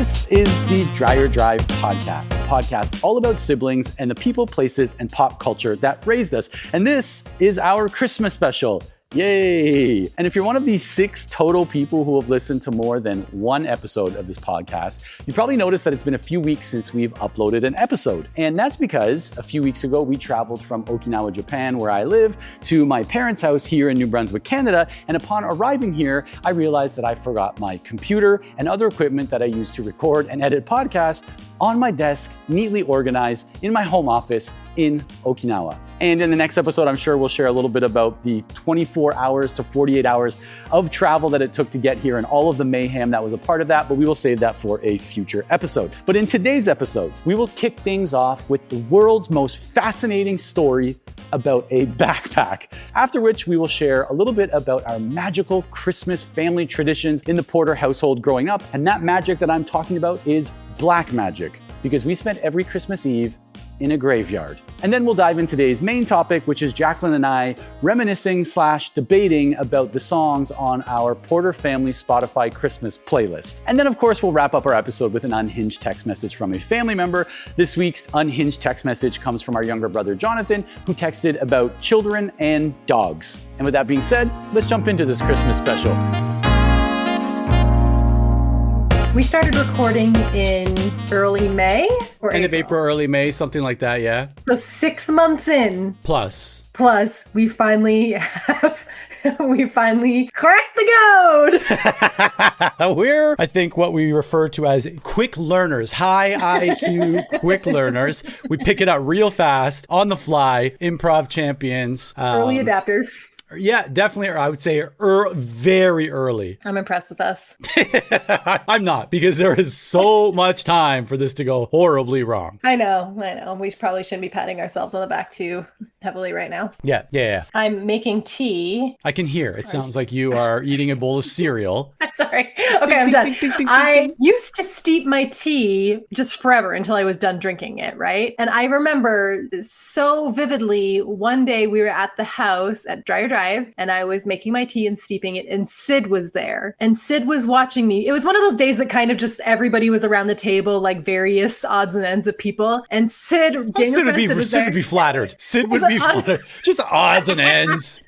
This is the Dreyer Drive podcast, a podcast all about siblings and the people, places, and pop culture that raised us. And this is our Christmas special. Yay! And if you're one of these 6 total people who have listened to more than one episode of this podcast, you probably noticed that it's been a few weeks since we've uploaded an episode. And that's because a few weeks ago, we traveled from Okinawa, Japan, where I live, to my parents' house here in New Brunswick, Canada. And upon arriving here, I realized that I forgot my computer and other equipment that I use to record and edit podcasts on my desk, neatly organized in my home office in Okinawa. And in the next episode, I'm sure we'll share a little bit about the 24 hours to 48 hours of travel that it took to get here and all of the mayhem that was a part of that, but we will save that for a future episode. But in today's episode, we will kick things off with the world's most fascinating story about a backpack, after which we will share a little bit about our magical Christmas family traditions in the Porter household growing up. And that magic that I'm talking about is black magic, because we spent every Christmas Eve in a graveyard. And then we'll dive into today's main topic, which is Jacqueline and I reminiscing/debating about the songs on our Porter family Spotify Christmas playlist. And then of course, we'll wrap up our episode with an unhinged text message from a family member. This week's unhinged text message comes from our younger brother, Jonathan, who texted about children and dogs. And with that being said, let's jump into this Christmas special. We started recording in early May or End of April, early May, something like that, yeah. So 6 months in. Plus, we finally cracked the code. We're, I think, what we refer to as quick learners, high IQ quick learners. We pick it up real fast, on the fly, improv champions. Early adapters. Yeah, definitely. I would say very early. I'm impressed with us. I'm not, because there is so much time for this to go horribly wrong. I know. We probably shouldn't be patting ourselves on the back too heavily right now. Yeah. I'm making tea. I can hear. It sounds like you are eating a bowl of cereal. I'm sorry. Okay, I'm done. I used to steep my tea just forever until I was done drinking it, right? And I remember so vividly, one day we were at the house at Dreyer Drive, and I was making my tea and steeping it, and Sid was there. And Sid was watching me. It was one of those days that kind of just everybody was around the table, like various odds and ends of people. And Sid would be flattered. Sid would be flattered. Just odds and ends.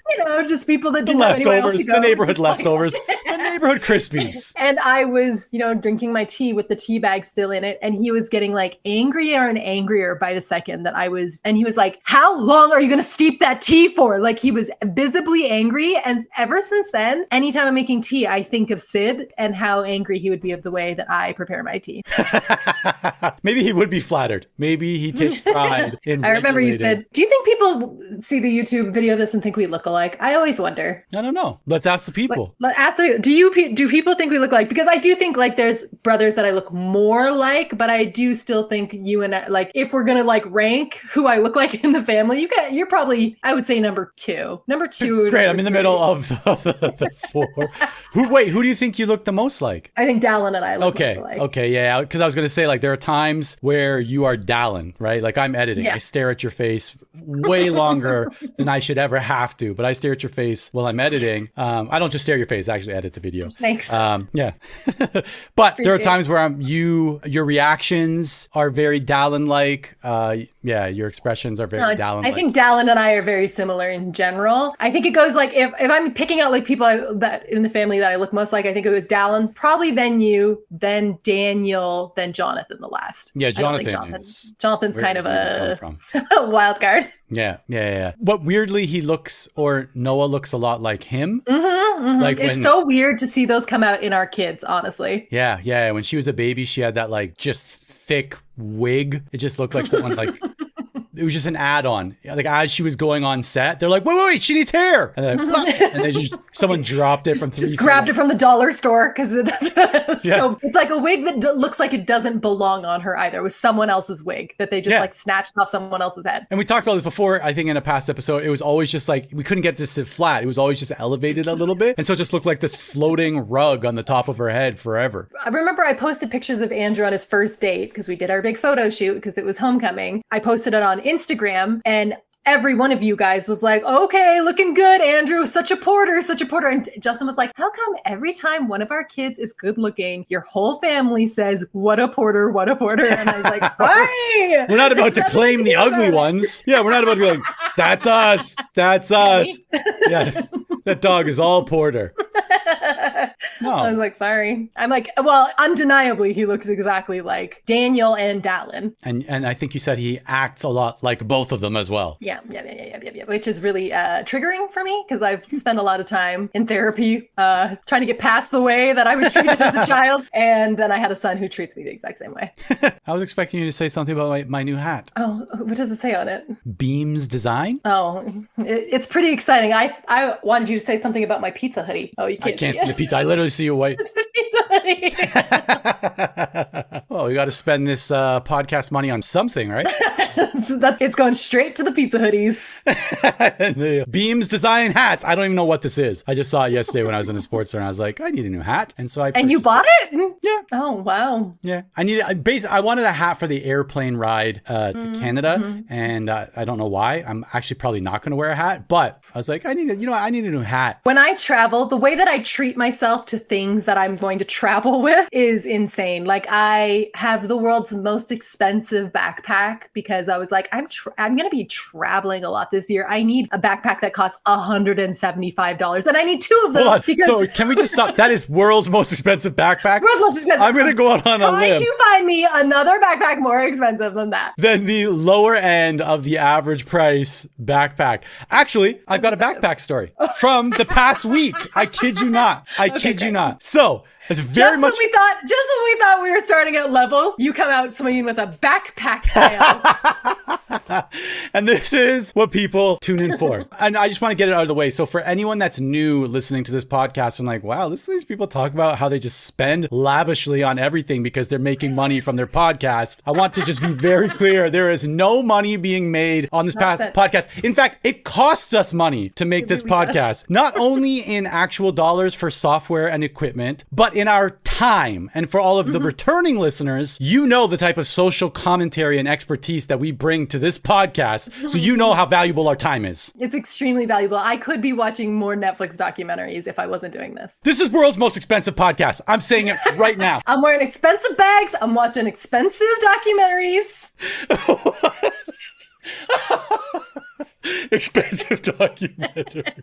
Just people that didn't have anywhere else to go. The neighborhood leftovers, the neighborhood Krispies. And I was, drinking my tea with the tea bag still in it. And he was getting like angrier and angrier by the second that I was. And he was like, how long are you going to steep that tea for? Like, he was visibly angry. And ever since then, anytime I'm making tea, I think of Sid and how angry he would be of the way that I prepare my tea. Maybe he would be flattered. Maybe he takes pride in I remember you said, do you think people see the YouTube video of this and think we look alike? I always wonder. I don't know. Let's ask the people. Do people think we look like? Because I do think like there's brothers that I look more like, but I do still think you and I, like, if we're gonna like rank who I look like in the family, you're probably, I would say number 2. Number 2. Great. I'm in the middle of the 4. Who do you think you look the most like? I think Dallin and I look most alike. Okay. Yeah. Because I was gonna say, like, there are times where you are Dallin, right? Like, I'm editing. Yeah. I stare at your face way longer than I should ever have to, but I stare at your face while I'm editing. I don't just stare at your face, I actually edit the video. Thanks. Yeah. But there are times where your reactions are very Dallin-like. Your expressions are very Dallin-like. I think Dallin and I are very similar in general. I think it goes like, if I'm picking out like people that in the family that I look most like, I think it was Dallin, probably then you, then Daniel, then Jonathan the last. Yeah, Jonathan's kind of a wild card. Yeah. But weirdly, he looks, or Noah looks a lot like him. Mm-hmm. Like it's so weird to see those come out in our kids, honestly. Yeah. When she was a baby, she had that like just thick wig. It just looked like someone like... It was just an add-on. Like, as she was going on set, they're like, wait, she needs hair. And then someone dropped it from 3 Just grabbed it from the dollar store, because so it's like a wig that looks like it doesn't belong on her either. It was someone else's wig that they just like snatched off someone else's head. And we talked about this before, I think in a past episode. It was always just like, we couldn't get this to sit flat. It was always just elevated a little bit. And so it just looked like this floating rug on the top of her head forever. I remember I posted pictures of Andrew on his first date, because we did our big photo shoot because it was homecoming. I posted it on Instagram, and every one of you guys was like, okay, looking good, Andrew, such a porter, such a porter. And Justin was like, how come every time one of our kids is good looking, your whole family says, what a porter, what a porter. And I was like, hi. We're not about to claim the ugly ones. Yeah, we're not about to be like, that's us. That's us. Yeah, that dog is all porter. No. I was like, sorry. I'm like, well, undeniably, he looks exactly like Daniel and Dallin. And I think you said he acts a lot like both of them as well. Yeah. Which is really triggering for me because I've spent a lot of time in therapy trying to get past the way that I was treated as a child. And then I had a son who treats me the exact same way. I was expecting you to say something about my new hat. Oh, what does it say on it? Beams Design? Oh, it's pretty exciting. I wanted you to say something about my pizza hoodie. Oh, you can't I can't see the pizza. I literally see a white. It's the pizza hoodie. Well, we got to spend this podcast money on something, right? So it's going straight to the pizza hoodies. And the Beams Design hats. I don't even know what this is. I just saw it yesterday when I was in a sports store and I was like, I need a new hat. And so And you bought it? Yeah. Oh, wow. Yeah. I wanted a hat for the airplane ride to Canada. And I don't know why. I'm actually probably not going to wear a hat, but I was like, I need a new hat. When I travel, the way that I treat myself to things that I'm going to travel with is insane. Like I have the world's most expensive backpack because I was like, I'm going to be traveling a lot this year. I need a backpack that costs $175 and I need 2 of them. Hold on. So can we just stop? That is world's most expensive backpack. World's most expensive. I'm going to go out on a limb. Try to find me another backpack more expensive than that. Than the lower end of the average price backpack. Actually, I've got a backpack story from the past week. I kid you not. I kid you not. So it's very just much. When we thought we were starting at level, you come out swinging with a backpack tail. And this is what people tune in for. And I just want to get it out of the way. So for anyone that's new listening to this podcast and like, wow, listen to these people talk about how they just spend lavishly on everything because they're making money from their podcast. I want to just be very clear. There is no money being made on this podcast. In fact, it costs us money to make this podcast, not only in actual dollars for software and equipment, but in our time. And for all of the returning listeners, you know the type of social commentary and expertise that we bring to this podcast. So you know how valuable our time is. It's extremely valuable. I could be watching more Netflix documentaries if I wasn't doing this. This is world's most expensive podcast. I'm saying it right now. I'm wearing expensive bags. I'm watching expensive documentaries. Expensive documentaries.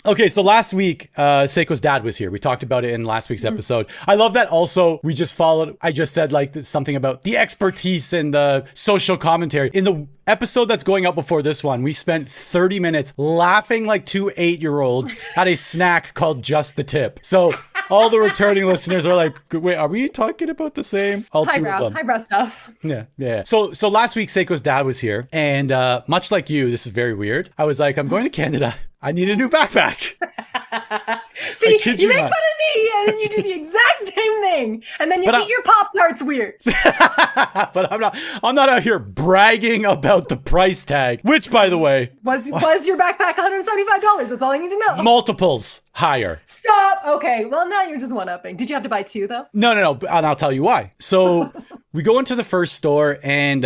Okay, so last week, Seiko's dad was here. We talked about it in last week's episode. I love that also we just followed, I just said like something about the expertise and the social commentary. In the episode that's going up before this one, we spent 30 minutes laughing like 2 8-year-olds at a snack called Just the Tip. So all the returning listeners are like, wait, are we talking about the same? Highbrow stuff. Yeah. So last week, Seiko's dad was here. And much like you, this is very weird. I was like, I'm going to Canada. I need a new backpack. See, you make fun of me and you do the exact same thing. And then you eat your Pop-Tarts weird. But I'm not out here bragging about the price tag, which by the way. Was your backpack $175? That's all I need to know. Multiples higher. Stop. Okay. Well, now you're just one-upping. Did you have to buy 2 though? No. And I'll tell you why. So we go into the first store and,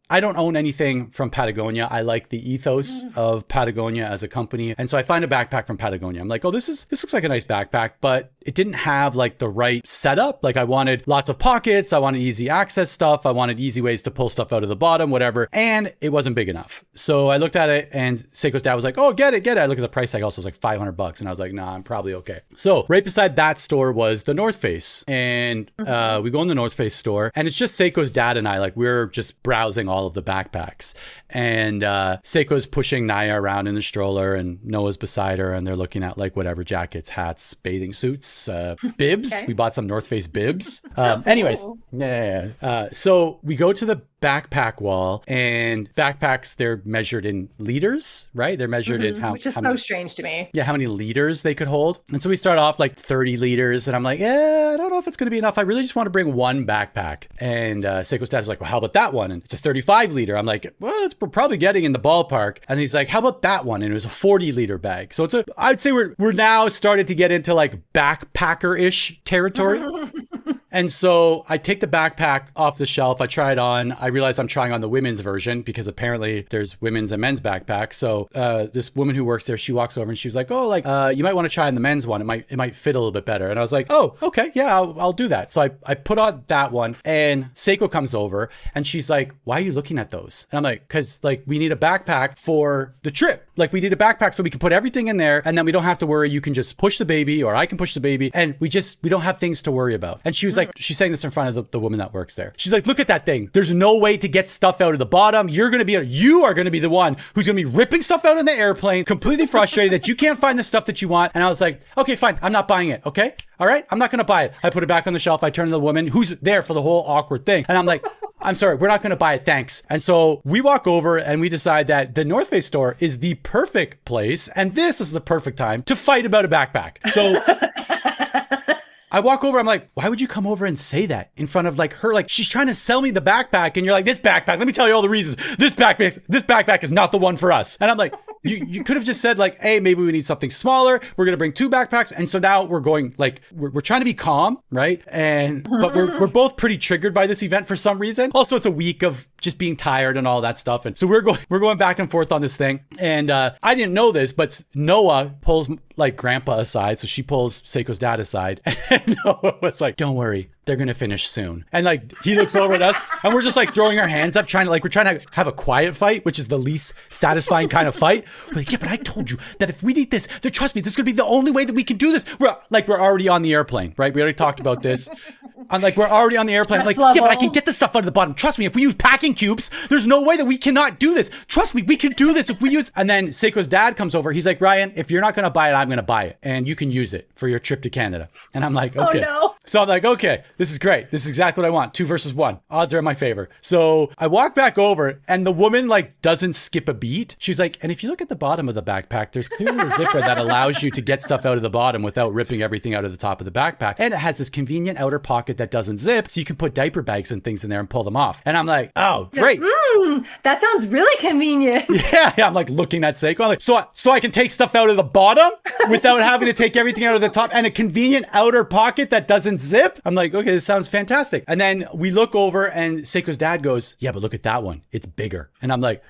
I don't own anything from Patagonia. I like the ethos of Patagonia as a company. And so I find a backpack from Patagonia. I'm like, oh, this looks like a nice backpack, but it didn't have like the right setup. Like I wanted lots of pockets. I wanted easy access stuff. I wanted easy ways to pull stuff out of the bottom, whatever. And it wasn't big enough. So I looked at it and Seiko's dad was like, oh, get it. I look at the price tag also, it was like $500. And I was like, nah, I'm probably okay. So right beside that store was the North Face. And we go in the North Face store and it's just Seiko's dad and I, like we're just browsing all of the backpacks. And Seiko's pushing Naya around in the stroller and Noah's beside her and they're looking at like whatever jackets, hats, bathing suits, bibs. Okay. We bought some North Face bibs. Anyways, so we go to the backpack wall and backpacks, they're measured in liters, right? They're measured in which is so strange to me. Yeah, how many liters they could hold. And so we start off like 30 liters and I'm like, I don't know if it's going to be enough. I really just want to bring one backpack. And Seiko's dad was like, well, how about that one? And it's a 35 liter. I'm like, well, it's probably getting in the ballpark. And he's like, how about that one? And it was a 40 liter bag. So I'd say we're now started to get into like backpacker-ish territory. And so I take the backpack off the shelf. I try it on. I realize I'm trying on the women's version because apparently there's women's and men's backpacks. So this woman who works there, she walks over and she's like, oh, like you might want to try on the men's one. It might fit a little bit better. And I was like, oh, okay, yeah, I'll do that. So I put on that one, and Seiko comes over and she's like, why are you looking at those? And I'm like, because like we need a backpack for the trip. Like we need a backpack so we can put everything in there, and then we don't have to worry. You can just push the baby, or I can push the baby, and we don't have things to worry about. And she was like, she's saying this in front of the woman that works there. She's like, look at that thing. There's no way to get stuff out of the bottom. You are going to be the one who's going to be ripping stuff out in the airplane, completely frustrated that you can't find the stuff that you want. And I was like, okay, fine. I'm not buying it. Okay. All right. I'm not going to buy it. I put it back on the shelf. I turn to the woman who's there for the whole awkward thing. And I'm like, I'm sorry, we're not going to buy it. Thanks. And so we walk over and we decide that the North Face store is the perfect place. And this is the perfect time to fight about a backpack. So I walk over, I'm like, why would you come over and say that in front of like her? Like she's trying to sell me the backpack, and you're like, this backpack, let me tell you all the reasons. This backpack is not the one for us. And I'm like, you could have just said like, hey, maybe we need something smaller. We're going to bring 2 backpacks. And so now we're going like, we're trying to be calm, right? But we're both pretty triggered by this event for some reason. Also, it's a week of just being tired and all that stuff. And so we're going back and forth on this thing. And I didn't know this, but Noah pulls like grandpa aside. So she pulls Seiko's dad aside. And Noah was like, don't worry, they're going to finish soon. And like, he looks over at us and we're just like throwing our hands up, we're trying to have a quiet fight, which is the least satisfying kind of fight. We're like, yeah, but I told you that if we need this, then trust me, this is going to be the only way that we can do this. We're already on the airplane, right? We already talked about this. I'm like, we're already on the airplane. I'm like, yeah, but I can get the stuff out of the bottom. Trust me, if we use packing cubes, there's no way that we cannot do this. Trust me, we can do this if we use. And then Seiko's dad comes over. He's like, Ryan, if you're not going to buy it, I'm going to buy it. And you can use it for your trip to Canada. And I'm like, okay. Oh, no. So I'm like, okay, this is great. This is exactly what I want. 2 versus 1. Odds are in my favor. So I walk back over and the woman like doesn't skip a beat. She's like, and if you look at the bottom of the backpack, there's clearly a zipper that allows you to get stuff out of the bottom without ripping everything out of the top of the backpack. And it has this convenient outer pocket that doesn't zip. So you can put diaper bags and things in there and pull them off. And I'm like, oh, great. That sounds really convenient. Yeah, I'm like looking at Seiko. I'm like, so I can take stuff out of the bottom without having to take everything out of the top, and a convenient outer pocket that doesn't zip. I'm like, okay, this sounds fantastic. And then we look over and Seiko's dad goes, yeah, but look at that one. It's bigger. And I'm like,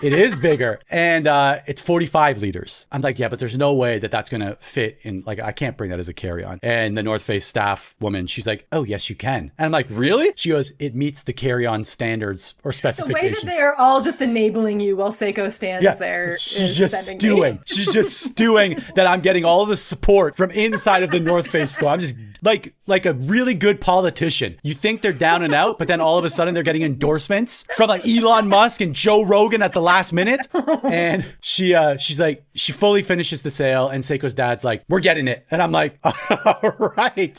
it is bigger, and it's 45 liters. I'm like, yeah, but there's no way that that's going to fit in. Like, I can't bring that as a carry-on. And the North Face staff woman, she's like, oh, yes, you can. And I'm like, really? She goes, it meets the carry-on standards or specifications. The way that they are all just enabling you while Seiko stands there. She's just stewing. She's just stewing that I'm getting all of the support from inside of the North Face store. I'm just like a really good politician. You think they're down and out, but then all of a sudden they're getting endorsements from like Elon Musk and Joe Rogan at the last minute. And she's like, she fully finishes the sale, and Seiko's dad's like, we're getting it. And I'm like,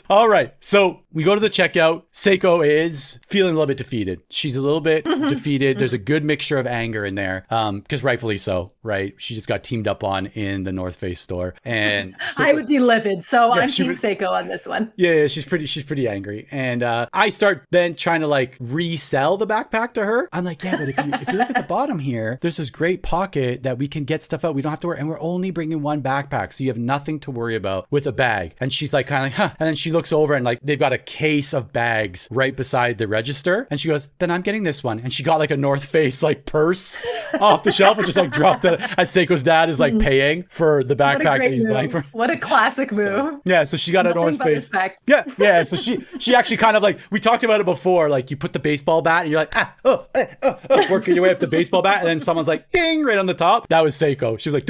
all right. So we go to the checkout. Seiko is feeling a little bit defeated. She's a little bit defeated. There's a good mixture of anger in there, because rightfully so, right? She just got teamed up on in the North Face store, and I would be livid. So yeah, I'm Team Seiko on this one. Yeah, she's pretty angry. And I start then trying to like resell the backpack to her. I'm like, yeah, but if you look at the bottom here, there's this great pocket that we can get stuff out. We don't have to worry. And we're only bringing 1 backpack. So you have nothing to worry about with a bag. And she's like, kind of like, huh. And then she looks over and like, they've got a case of bags right beside the register. And she goes, then I'm getting this one. And she got like a North Face like purse off the shelf and just like dropped it as Seiko's dad is like paying for the backpack that he's buying for. What a classic move. So she got a North Face. Yeah. So she actually kind of like, we talked about it before, like you put the baseball bat and you're like, working your way up the baseball bat, and then someone's like, ding, right on the top. That was Seiko. She was like,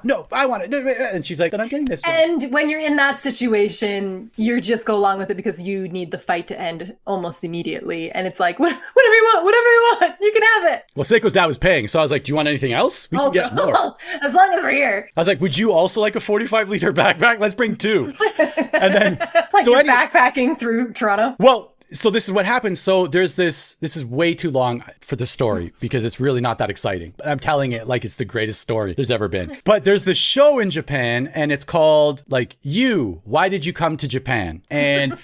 no, I want it. And she's like, then I'm getting this one. And when you're in that situation, you just go along with it because you need the fight to end almost immediately. And it's like, whatever you want, you can have it. Well, Seiko's dad was paying. So I was like, do you want anything else? We can get more. As long as we're here. I was like, would you also like a 45-liter backpack? Let's bring 2. And then like so backpacking through Toronto. Well, so this is what happens. So there's this is way too long for the story because it's really not that exciting. But I'm telling it like it's the greatest story there's ever been. But there's this show in Japan, and it's called like, why did you come to Japan? And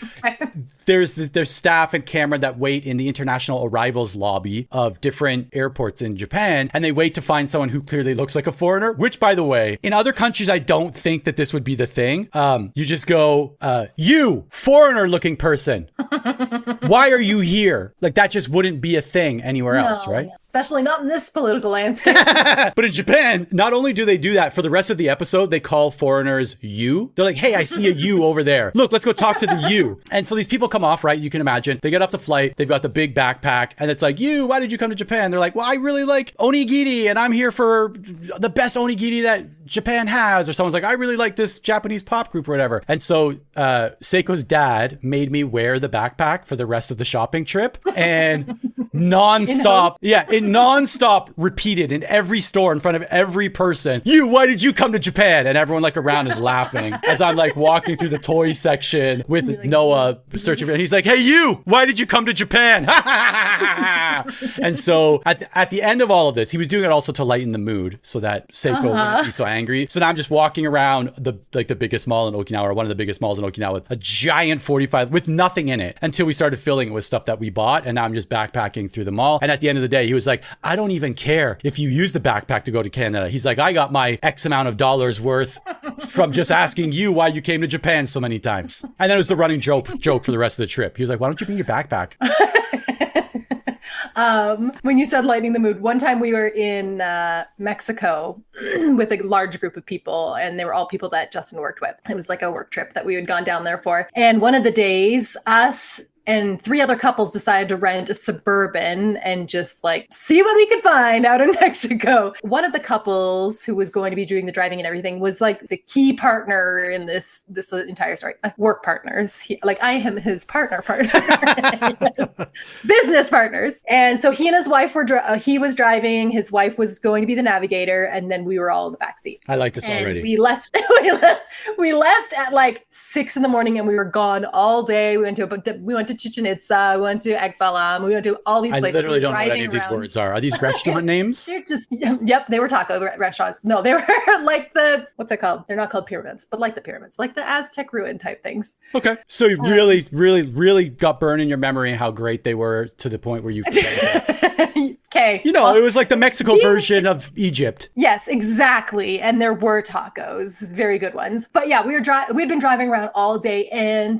there's staff and camera that wait in the international arrivals lobby of different airports in Japan, and they wait to find someone who clearly looks like a foreigner, which, by the way, in other countries, I don't think that this would be the thing. You just go, you, foreigner looking person. Why are you here? Like, that just wouldn't be a thing anywhere else, right? Especially not in this political landscape. But in Japan, not only do they do that, for the rest of the episode, they call foreigners you. They're like, hey, I see a you over there. Look, let's go talk to the you. And so these people come off, right? You can imagine. They get off the flight. They've got the big backpack. And it's like, you, why did you come to Japan? They're like, well, I really like onigiri. And I'm here for the best onigiri that Japan has. Or someone's like, I really like this Japanese pop group or whatever. And so Seiko's dad made me wear the backpack for the rest of the shopping trip. And nonstop, nonstop repeated in every store in front of every person, you, why did you come to Japan? And everyone like around is laughing as I'm like walking through the toy section with Noah searching for it. And he's like, hey, you, why did you come to Japan? And so at the end of all of this, he was doing it also to lighten the mood so that Seiko wouldn't be so angry. So now I'm just walking around the biggest mall in Okinawa, or one of the biggest malls in Okinawa, with a giant 45 with nothing in it until we started filling it with stuff that we bought. And now I'm just backpacking through the mall. And at the end of the day, he was like, I don't even care if you use the backpack to go to Canada. He's like, I got my X amount of dollars worth from just asking you why you came to Japan so many times. And then it was the running joke for the rest of the trip. He was like, why don't you bring your backpack? When you said lightening the mood, one time we were in Mexico with a large group of people, and they were all people that Justin worked with. It was like a work trip that we had gone down there for. And one of the days, us and 3 other couples decided to rent a Suburban and just like see what we could find out in Mexico. One of the couples who was going to be doing the driving and everything was like the key partner in this entire story. Work partners. I am his partner. Business partners. And so he and his wife were, he was driving, his wife was going to be the navigator, and then we were all in the backseat. I like this already. We left at like 6 a.m. and we were gone all day. We went to Chichen Itza, we went to Ekbalam, we went to all these places. I literally don't know what any of these words are. Are these restaurant names? They're just, yep, they were taco restaurants. No, they were like what's it called? They're not called pyramids, but like the pyramids, like the Aztec ruin type things. Okay. So you really got burned in your memory how great they were to the point where you Okay. It was like the Mexico version of Egypt. Yes, exactly. And there were tacos, very good ones. But yeah, we'd been driving around all day, and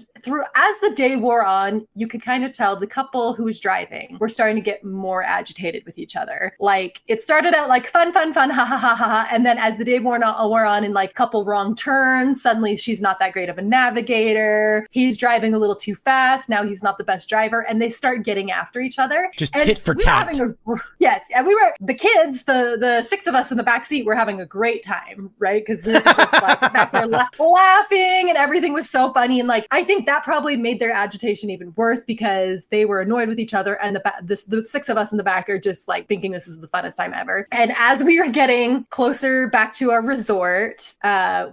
as the day wore on, you could kind of tell the couple who was driving were starting to get more agitated with each other. Like, it started out like fun, ha ha ha ha, and then as the day wore on in like couple wrong turns, suddenly she's not that great of a navigator. He's driving a little too fast. Now he's not the best driver, and they start getting after each other. Just tit for tat. Yes, and we were the kids, the 6 of us in the back seat were having a great time, right? Because we were just like back there laughing, and everything was so funny. And like, I think that probably made their agitation even worse because they were annoyed with each other, and the 6 of us in the back are just like thinking this is the funnest time ever. And as we were getting closer back to our resort,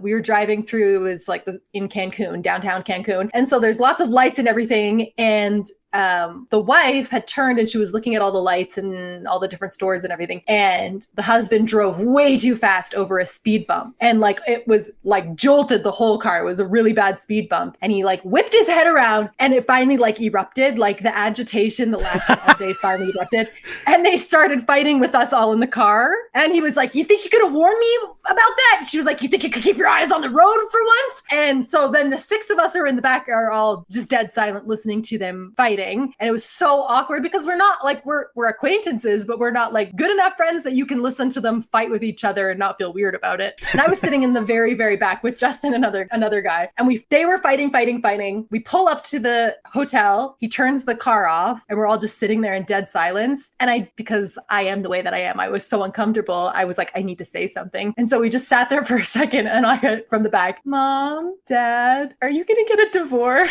we were driving through, it was like in Cancun, downtown Cancun, and so there's lots of lights and everything, and the wife had turned and she was looking at all the lights and all the different stores and everything. And the husband drove way too fast over a speed bump. And like, it was like jolted the whole car. It was a really bad speed bump. And he like whipped his head around and it finally like erupted. Like the agitation, the last all day finally erupted. And they started fighting with us all in the car. And he was like, you think you could have warned me about that? And she was like, you think you could keep your eyes on the road for once? And so then the 6 of us are in the back are all just dead silent listening to them fighting. And it was so awkward because we're not like, we're acquaintances, but we're not like good enough friends that you can listen to them fight with each other and not feel weird about it. And I was sitting in the very, very back with Justin, another guy. And they were fighting. We pull up to the hotel. He turns the car off and we're all just sitting there in dead silence. And because I am the way that I am, I was so uncomfortable. I was like, I need to say something. And so we just sat there for a second and I heard from the back, Mom, Dad, are you going to get a divorce?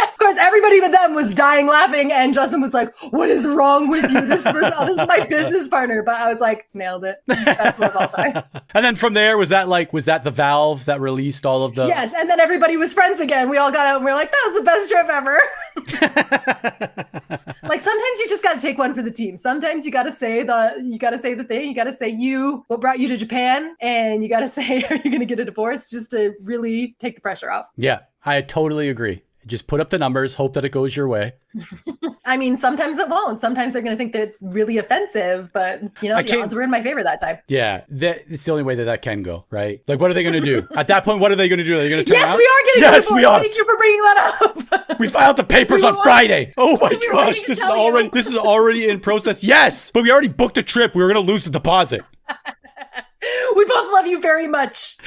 Of course, everybody but them was dying laughing, and Justin was like, what is wrong with you? This is my business partner. But I was like, nailed it. Best one of all time. And then from there, was that the valve that released all of the... Yes, and then everybody was friends again. We all got out and we were like, that was the best trip ever. Like, sometimes you just got to take one for the team. Sometimes you got to say the thing. You got to say what brought you to Japan, and you got to say, are you going to get a divorce, just to really take the pressure off. Yeah, I totally agree. Just put up the numbers, hope that it goes your way. I mean, sometimes it won't. Sometimes they're going to think they're really offensive, but the odds were in my favor that time. Yeah, it's the only way that can go, right? Like, what are they going to do? At that point, what are they going to do? Are they going to turn Yes, out? we are getting Yes, we are. Thank you for bringing that up. We filed the papers on Friday. Oh my gosh, this is already in process. Yes, but we already booked a trip. We were going to lose the deposit. We both love you very much.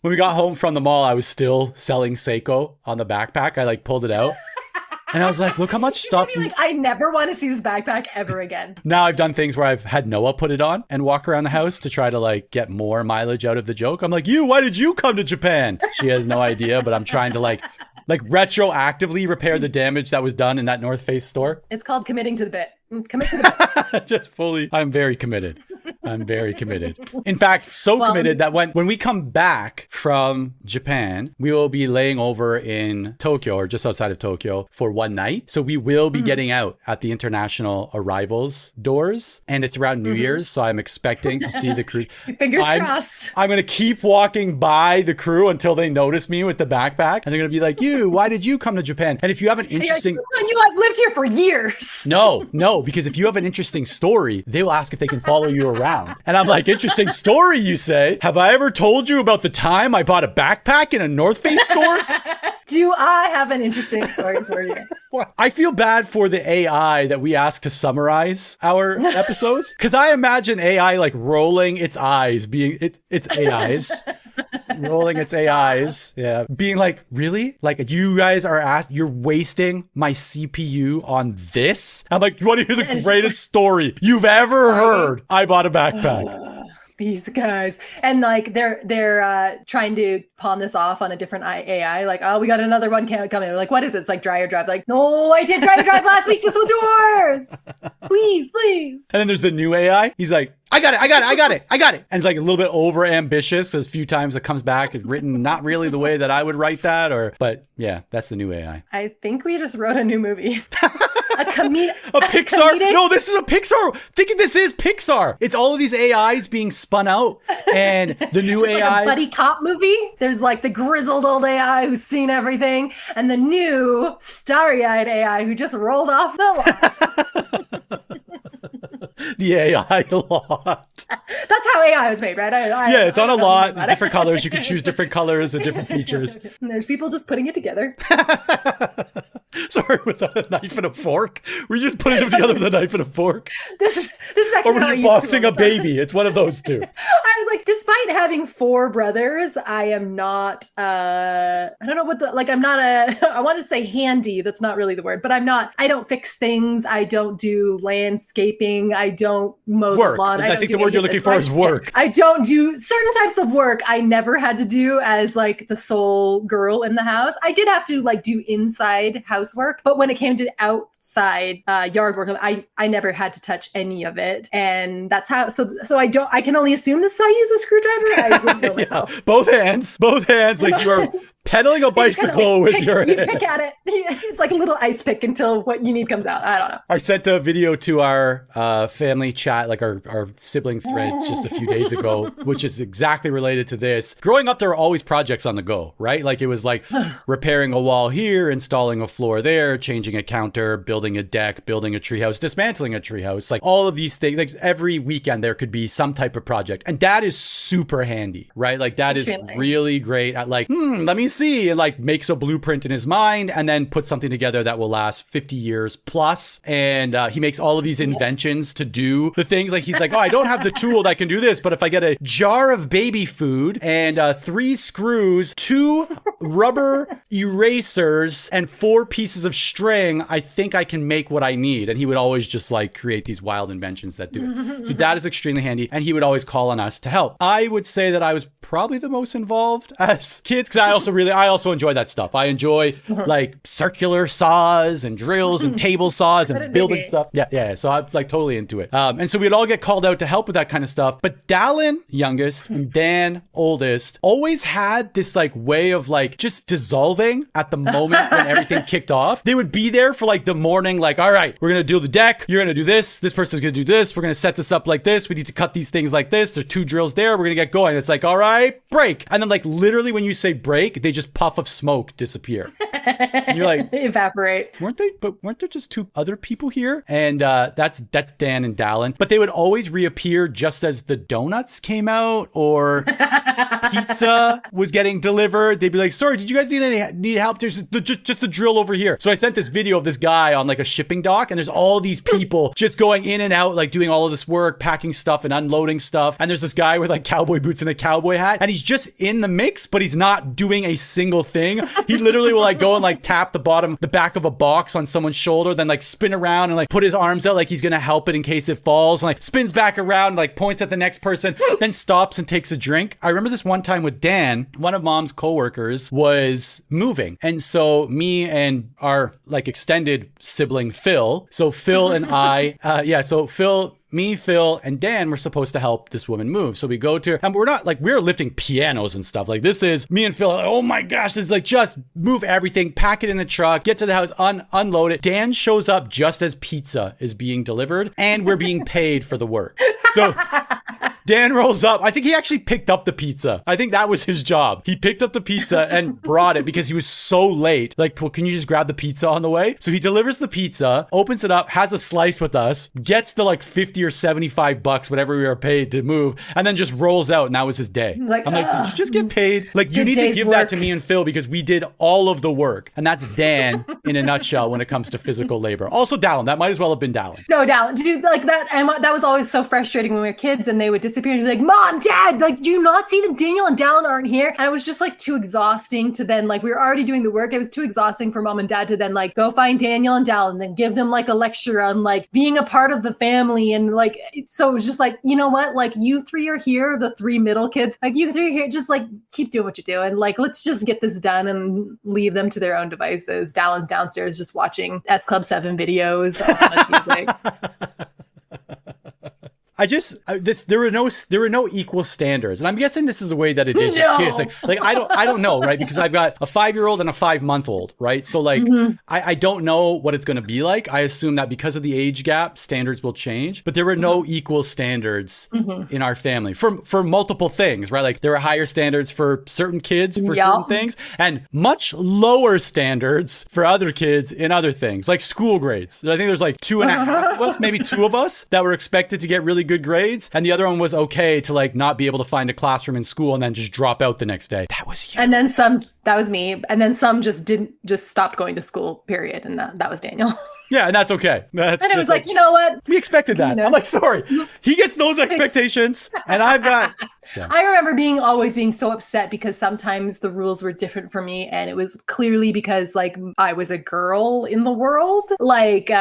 When we got home from the mall, I was still selling Seiko on the backpack. I pulled it out. And I was like, look how much stuff. I never want to see this backpack ever again. Now I've done things where I've had Noah put it on and walk around the house to try to get more mileage out of the joke. I'm like, why did you come to Japan? She has no idea, but I'm trying to retroactively repair the damage that was done in that North Face store. It's called committing to the bit. Commit to the bit. Just fully. I'm very committed. In fact, committed that when we come back from Japan, we will be laying over in Tokyo, or just outside of Tokyo, for one night. So we will be getting out at the international arrivals doors, and it's around New Year's. So I'm expecting to see the crew. Fingers crossed. I'm going to keep walking by the crew until they notice me with the backpack, and they're going to be like, why did you come to Japan? And if you have an interesting... I've lived here for years. No, because if you have an interesting story, they will ask if they can follow you around. And I'm like, interesting story, you say? Have I ever told you about the time I bought a backpack in a North Face store? Do I have an interesting story for you? I feel bad for the AI that we ask to summarize our episodes, because I imagine AI rolling its eyes, its AIs. Rolling its AIs, yeah, being like, really? You guys are you're wasting my CPU on this? I'm like, you want to hear the greatest story you've ever heard? I bought a backpack. These guys, and they're trying to pawn this off on a different AI. We got another one coming. We're like, what is it? It's like Dreyer Drive. No, I did Dreyer Drive last week. This one's yours. Please. And then there's the new AI. He's like, I got it. And it's a little bit over ambitious, because a few times it comes back, it's written not really the way that I would write that, but yeah, that's the new AI. I think we just wrote a new movie. A Pixar? No, this is a Pixar. Thinking this is Pixar. It's all of these AIs being spun out, and the new AIs. A buddy cop movie. There's the grizzled old AI who's seen everything, and the new starry-eyed AI who just rolled off the lot. The AI lot. That's how AI was made, right? Yeah, it's on a lot. Different colors. You can choose different colors and different features. And there's people just putting it together. Sorry, was that a knife and a fork? Were you just putting them together with a knife and a fork? This is actually. Or were you boxing a baby? It's one of those two. I was like, despite having 4 brothers, I am not. I don't know what I'm not I want to say handy. That's not really the word, but I'm not. I don't fix things. I don't do landscaping. I don't mow the lawn. I think the word you're looking for is work. I don't do certain types of work. I never had to do as the sole girl in the house. I did have to do inside housework, but when it came to outside yard work, I never had to touch any of it, and that's how. So I can only assume this is how you use a screwdriver. I wouldn't know myself. Yeah, both hands, like you are pedaling a bicycle with your hands. You pick at it. It's like a little ice pick until what you need comes out. I don't know. I sent a video to our family chat, our sibling thread just a few days ago, which is exactly related to this. Growing up, there were always projects on the go, right? It was repairing a wall here, installing a floor there, changing a counter, building a deck, building a treehouse, dismantling a treehouse, all of these things. Every weekend there could be some type of project, and Dad is super handy, right? Dad is really great at let me see, and makes a blueprint in his mind and then puts something together that will last 50 years plus. And he makes all of these inventions to do the things. He's like, oh, I don't have the tool that can do this, but if I get a jar of baby food and 3 screws, 2 rubber erasers, and 4 pieces of string, I think I can make what I need. And he would always just create these wild inventions that do it. So Dad is extremely handy, and he would always call on us to help. I would say that I was probably the most involved as kids, because I also enjoy that stuff. I enjoy like circular saws and drills and table saws and building stuff. Yeah. So I'm like totally into it. And so we'd all get called out to help with that kind of stuff. But Dallin, youngest, and Dan, oldest, always had this like way of like just dissolving at the moment when everything kicked off. They would be there for like the morning, like, all right, we're going to do the deck. You're going to do this. This person's going to do this. We're going to set this up like this. We need to cut these things like this. There's 2 drills there. We're going to get going. It's like, all right, break. And then like literally when you say break, they just puff of smoke disappear. And you're like, evaporate. Weren't there just 2 other people here? And that's Dan and Dallin. But they would always reappear just as the donuts came out or pizza was getting delivered. They'd be like, sorry, did you guys need help? There's just the drill over here. So I sent this video of this guy on like a shipping dock, and there's all these people just going in and out, like doing all of this work, packing stuff and unloading stuff. And there's this guy with like cowboy boots and a cowboy hat, and he's just in the mix, but he's not doing a single thing. He literally will like go and like tap the back of a box on someone's shoulder, then like spin around and like put his arms out like he's gonna help it in case it falls, and like spins back around and like points at the next person, then stops and takes a drink. I remember this one time with Dan, one of Mom's coworkers was moving, and so me and our like extended sibling Phil, so Phil and I, me, Phil, and Dan were supposed to help this woman move. So we go to her, and we're lifting pianos and stuff. Like, this is me and Phil, like, oh my gosh, this is like, just move everything, pack it in the truck, get to the house, unload it. Dan shows up just as pizza is being delivered, and we're being paid for the work. So Dan rolls up. I think he actually picked up the pizza. I think that was his job. He picked up the pizza and brought it because he was so late. Like, well, can you just grab the pizza on the way? So he delivers the pizza, opens it up, has a slice with us, gets the like 50 or 75 bucks, whatever we were paid to move, and then just rolls out. And that was his day. Like, I'm like, did you just get paid? Like, you need to give that to me and Phil because we did all of the work. And that's Dan in a nutshell when it comes to physical labor. Also Dallin. That might as well have been Dallin. No, Dallin. Dude, like that. And that was always so frustrating when we were kids and they would disappear. And be like, Mom, Dad, like, do you not see that Daniel and Dallin aren't here? And it was just like too exhausting to then, like, we were already doing the work. It was too exhausting for Mom and Dad to then like go find Daniel and Dallin and then give them like a lecture on like being a part of the family. And like, so it was just like, you know what? Like, you 3 are here, the 3 middle kids, like, you 3 are here, just like keep doing what you're doing. Like, let's just get this done and leave them to their own devices. Dallin's downstairs just watching S Club 7 videos on music. There were no equal standards, and I'm guessing this is the way that it is with kids. Like I don't know, right? Because I've got a 5-year-old and a 5-month-old, right? So like, I don't know what it's going to be like. I assume that because of the age gap, standards will change, but there were no equal standards in our family for multiple things, right? Like, there were higher standards for certain kids for certain things, and much lower standards for other kids in other things, like school grades. I think there's like 2.5 of us, maybe 2 of us, that were expected to get really good grades, and the other one was okay to like not be able to find a classroom in school and then just drop out the next day. That was you. And then some, that was me. And then some just stopped going to school, period. And that was Daniel. Yeah, and that's okay. And it was like, you know what? We expected that. I'm like, sorry. He gets those expectations, and I've got... Yeah. I remember always being so upset because sometimes the rules were different for me, and it was clearly because like I was a girl in the world, like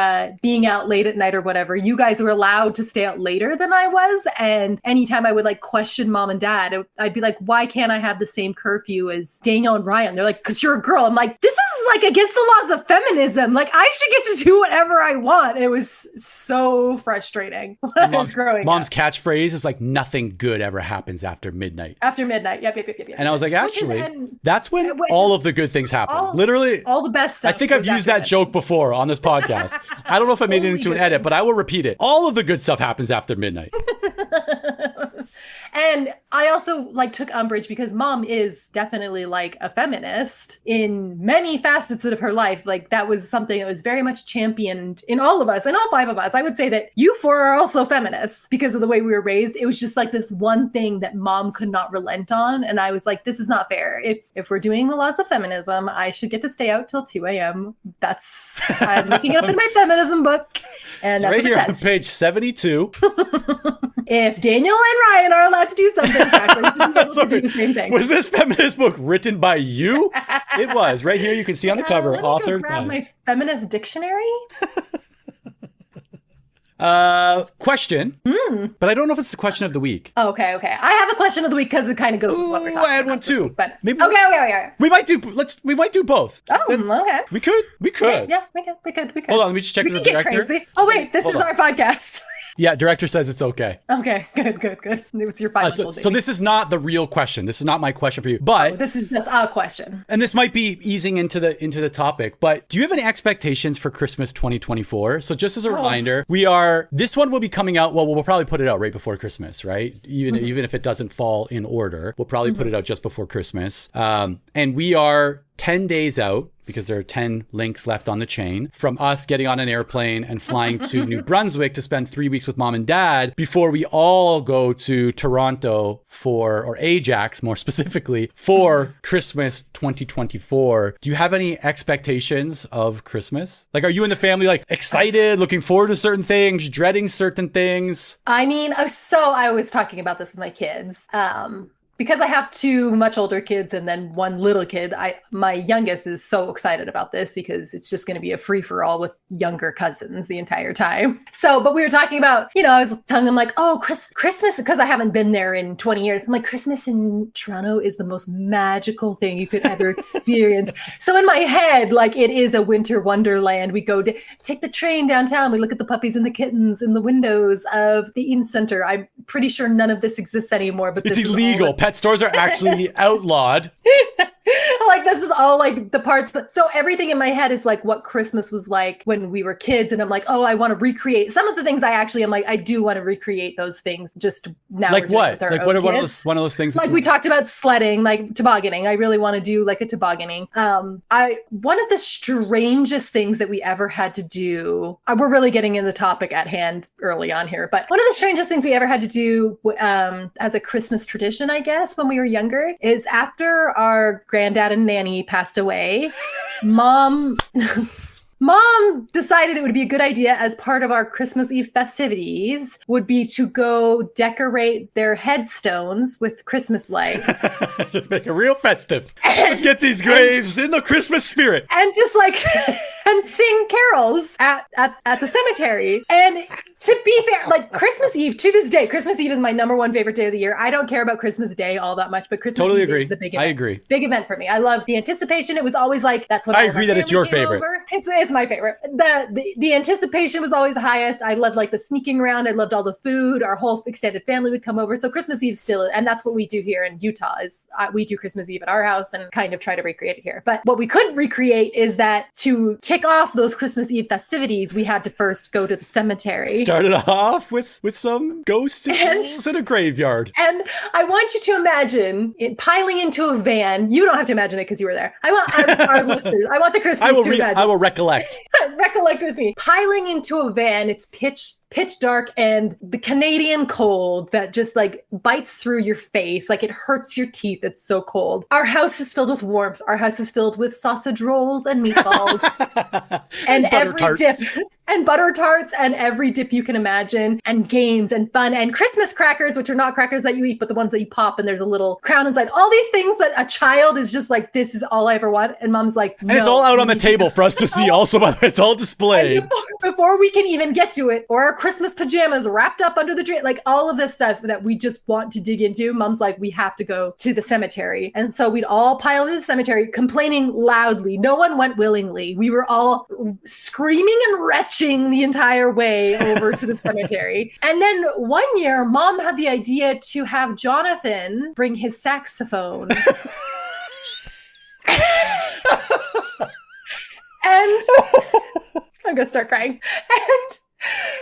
being out late at night or whatever. You guys were allowed to stay out later than I was, and anytime I would like question Mom and Dad, I'd be like, why can't I have the same curfew as Daniel and Ryan? They're like, because you're a girl. I'm like, this is like against the laws of feminism. Like, I should get to do whatever I want. It was so frustrating when I was growing up. Mom's catchphrase is like, nothing good ever happens after midnight. After midnight. Yep. And I was like, actually, that's when all of the good things happen. Literally. All the best stuff. I think I've used that joke before on this podcast. I don't know if I made it into an edit, but I will repeat it. All of the good stuff happens after midnight. And I also like took umbrage because Mom is definitely like a feminist in many facets of her life. Like, that was something that was very much championed in all of us, and all 5 of us. I would say that you 4 are also feminists because of the way we were raised. It was just like this one thing that Mom could not relent on. And I was like, this is not fair. If we're doing the laws of feminism, I should get to stay out till 2 a.m. I'm looking it up in my feminism book. And it's right here on page 72. If Daniel and Ryan are allowed to do something, Jacqueline should be able to do the same thing. Was this feminist book written by you? It was. Right here, you can see on the cover, authored by... grab my feminist dictionary. Question, but I don't know if it's the question of the week. Okay. I have a question of the week because it kind of goes with what we're talking about. I had one too. But Maybe okay. We might do both. Oh, okay. We could. Yeah, we could. Hold on, let me just check with the director. Crazy. Oh wait, this is our podcast. Yeah, director says it's okay. Okay, good. It's your final. So this is not the real question. This is not my question for you. But this is just a question. And this might be easing into the topic, but do you have any expectations for Christmas 2024? So just as a reminder, this one will be coming out, well, we'll probably put it out right before Christmas, right? Even if it doesn't fall in order, we'll probably put it out just before Christmas. And we are 10 days out, because there are 10 links left on the chain, from us getting on an airplane and flying to New Brunswick to spend 3 weeks with mom and dad before we all go to Toronto or Ajax more specifically, for Christmas 2024. Do you have any expectations of Christmas? Like, are you and the family like excited, looking forward to certain things, dreading certain things? I mean, I was talking about this with my kids. Because I have two much older kids and then one little kid, my youngest is so excited about this because it's just going to be a free-for-all with younger cousins the entire time. But we were talking about, I was telling them like, oh, Christmas, because I haven't been there in 20 years. I'm like, Christmas in Toronto is the most magical thing you could ever experience. So in my head, like, it is a winter wonderland. We go take the train downtown. We look at the puppies and the kittens in the windows of the Eaton Center. I'm pretty sure none of this exists anymore, but it's illegal. Pet stores are actually outlawed. Like, this is all like the parts. So everything in my head is like what Christmas was like when we were kids. And I'm like, oh, I want to recreate some of the things. I'm like, I do want to recreate those things just now. Like what? Like what are one of those things? Like we talked about sledding, like tobogganing. I really want to do like a tobogganing. One of the strangest things that we ever had to do, we're really getting in the topic at hand early on here, but one of the strangest things we ever had to do as a Christmas tradition, I guess, when we were younger, is after our granddad and nanny passed away, Mom decided it would be a good idea, as part of our Christmas Eve festivities, would be to go decorate their headstones with Christmas lights. Just make it real festive. Let's get these graves in the Christmas spirit. And just like, and sing carols at the cemetery. And to be fair, like Christmas Eve, to this day, Christmas Eve is my number one favorite day of the year. I don't care about Christmas Day all that much, but Christmas Eve is the big event. I agree. Big event for me. I love the anticipation. It was always like, that's what I agree that it's your favorite. It's my favorite. The anticipation was always the highest. I loved like the sneaking around. I loved all the food. Our whole extended family would come over. So Christmas Eve still, and that's what we do here in Utah, is we do Christmas Eve at our house and kind of try to recreate it here. But what we couldn't recreate is that to kick off those Christmas Eve festivities, we had to first go to the cemetery. Started off with some ghosts in a graveyard. And I want you to imagine it piling into a van. You don't have to imagine it because you were there. I want our listeners, I want the Christmas to imagine. I will recollect. Recollect with me. Piling into a van, it's pitch dark, and the Canadian cold that just like bites through your face, like it hurts your teeth. It's so cold. Our house is filled with warmth. Our house is filled with sausage rolls and meatballs and every dip. And butter tarts and every dip you can imagine, and games and fun and Christmas crackers, which are not crackers that you eat, but the ones that you pop and there's a little crown inside. All these things that a child is just like, this is all I ever want. And mom's like, no. And it's all out on the table for us to see also, by the way. It's all displayed. Before we can even get to it, or our Christmas pajamas wrapped up under the tree, like all of this stuff that we just want to dig into. Mom's like, we have to go to the cemetery. And so we'd all pile into the cemetery, complaining loudly. No one went willingly. We were all screaming and retching the entire way over to the cemetery. And then one year, Mom had the idea to have Jonathan bring his saxophone. And I'm gonna start crying.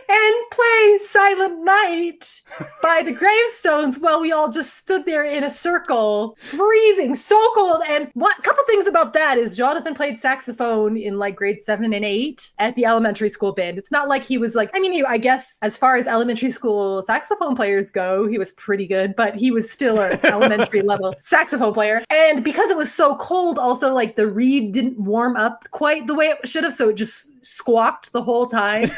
And play Silent Night by the gravestones while we all just stood there in a circle, freezing, so cold. And a couple things about that is Jonathan played saxophone in like grade 7 and 8 at the elementary school band. It's not like he was like, I guess as far as elementary school saxophone players go, he was pretty good, but he was still an elementary level saxophone player. And because it was so cold, also like the reed didn't warm up quite the way it should have, so it just squawked the whole time.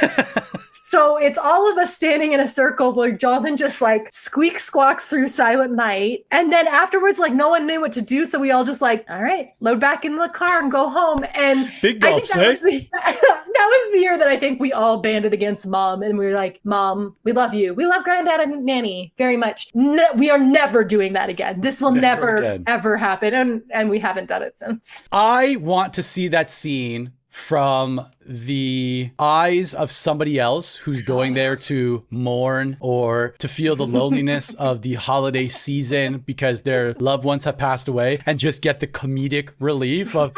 So it's all of us standing in a circle where Jonathan just like squeak squawks through Silent Night. And then afterwards, like no one knew what to do. So we all just like, all right, load back in the car and go home. And Big I think gulps, that was the year that I think we all banded against Mom. And we were like, Mom, we love you. We love Granddad and Nanny very much. We are never doing that again. This will never ever happen. And we haven't done it since. I want to see that scene from the eyes of somebody else who's going there to mourn or to feel the loneliness of the holiday season because their loved ones have passed away, and just get the comedic relief of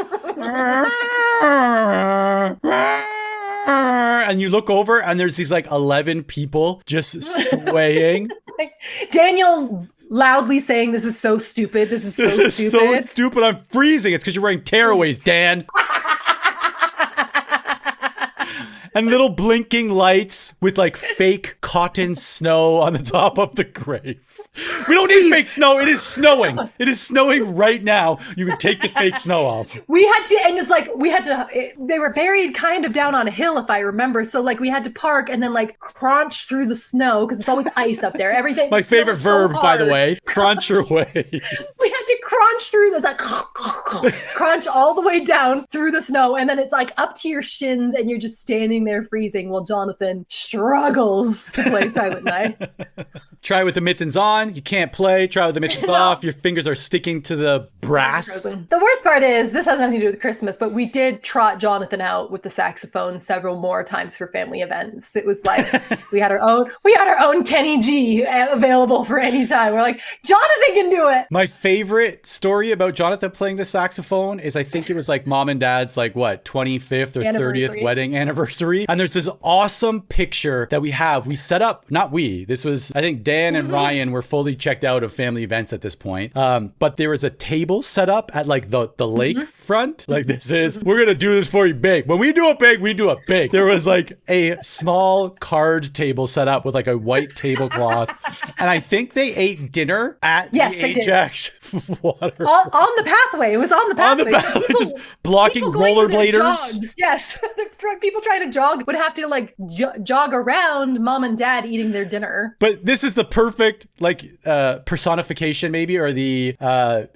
and you look over and there's these like 11 people just swaying. Daniel loudly saying, this is so stupid. This is so stupid. I'm freezing. It's because you're wearing tearaways, Dan. And little blinking lights with like fake cotton snow on the top of the grave. We don't need fake snow. It is snowing. It is snowing right now. You can take the fake snow off. We had to, and it's like, they were buried kind of down on a hill, if I remember. So like we had to park and then like crunch through the snow because it's always ice up there. Everything. My favorite verb, by the way, crunch your way. We had to crunch through the, like, crunch all the way down through the snow. And then it's like up to your shins and you're just standing there freezing while Jonathan struggles to play Silent Night. Try with the mittens on. You can't play. Try with the mittens off. Your fingers are sticking to the brass. The worst part is, this has nothing to do with Christmas, but we did trot Jonathan out with the saxophone several more times for family events. It was like we had our own Kenny G available for any time. We're like, Jonathan can do it. My favorite story about Jonathan playing the saxophone is, I think it was like Mom and Dad's like 25th or 30th wedding anniversary. And there's this awesome picture that we have. We set up, not we, this was, I think Dan and Ryan were fully checked out of family events at this point. But there was a table set up at like the lake front. Like, we're going to do this for you big. When we do it big, we do it big. There was like a small card table set up with like a white tablecloth. And I think they ate dinner at the Ajax water. On the pathway. It was on the pathway. Just blocking rollerbladers. Yes. People trying to jog would have to like jog around Mom and Dad eating their dinner. But this is the perfect like personification maybe, or the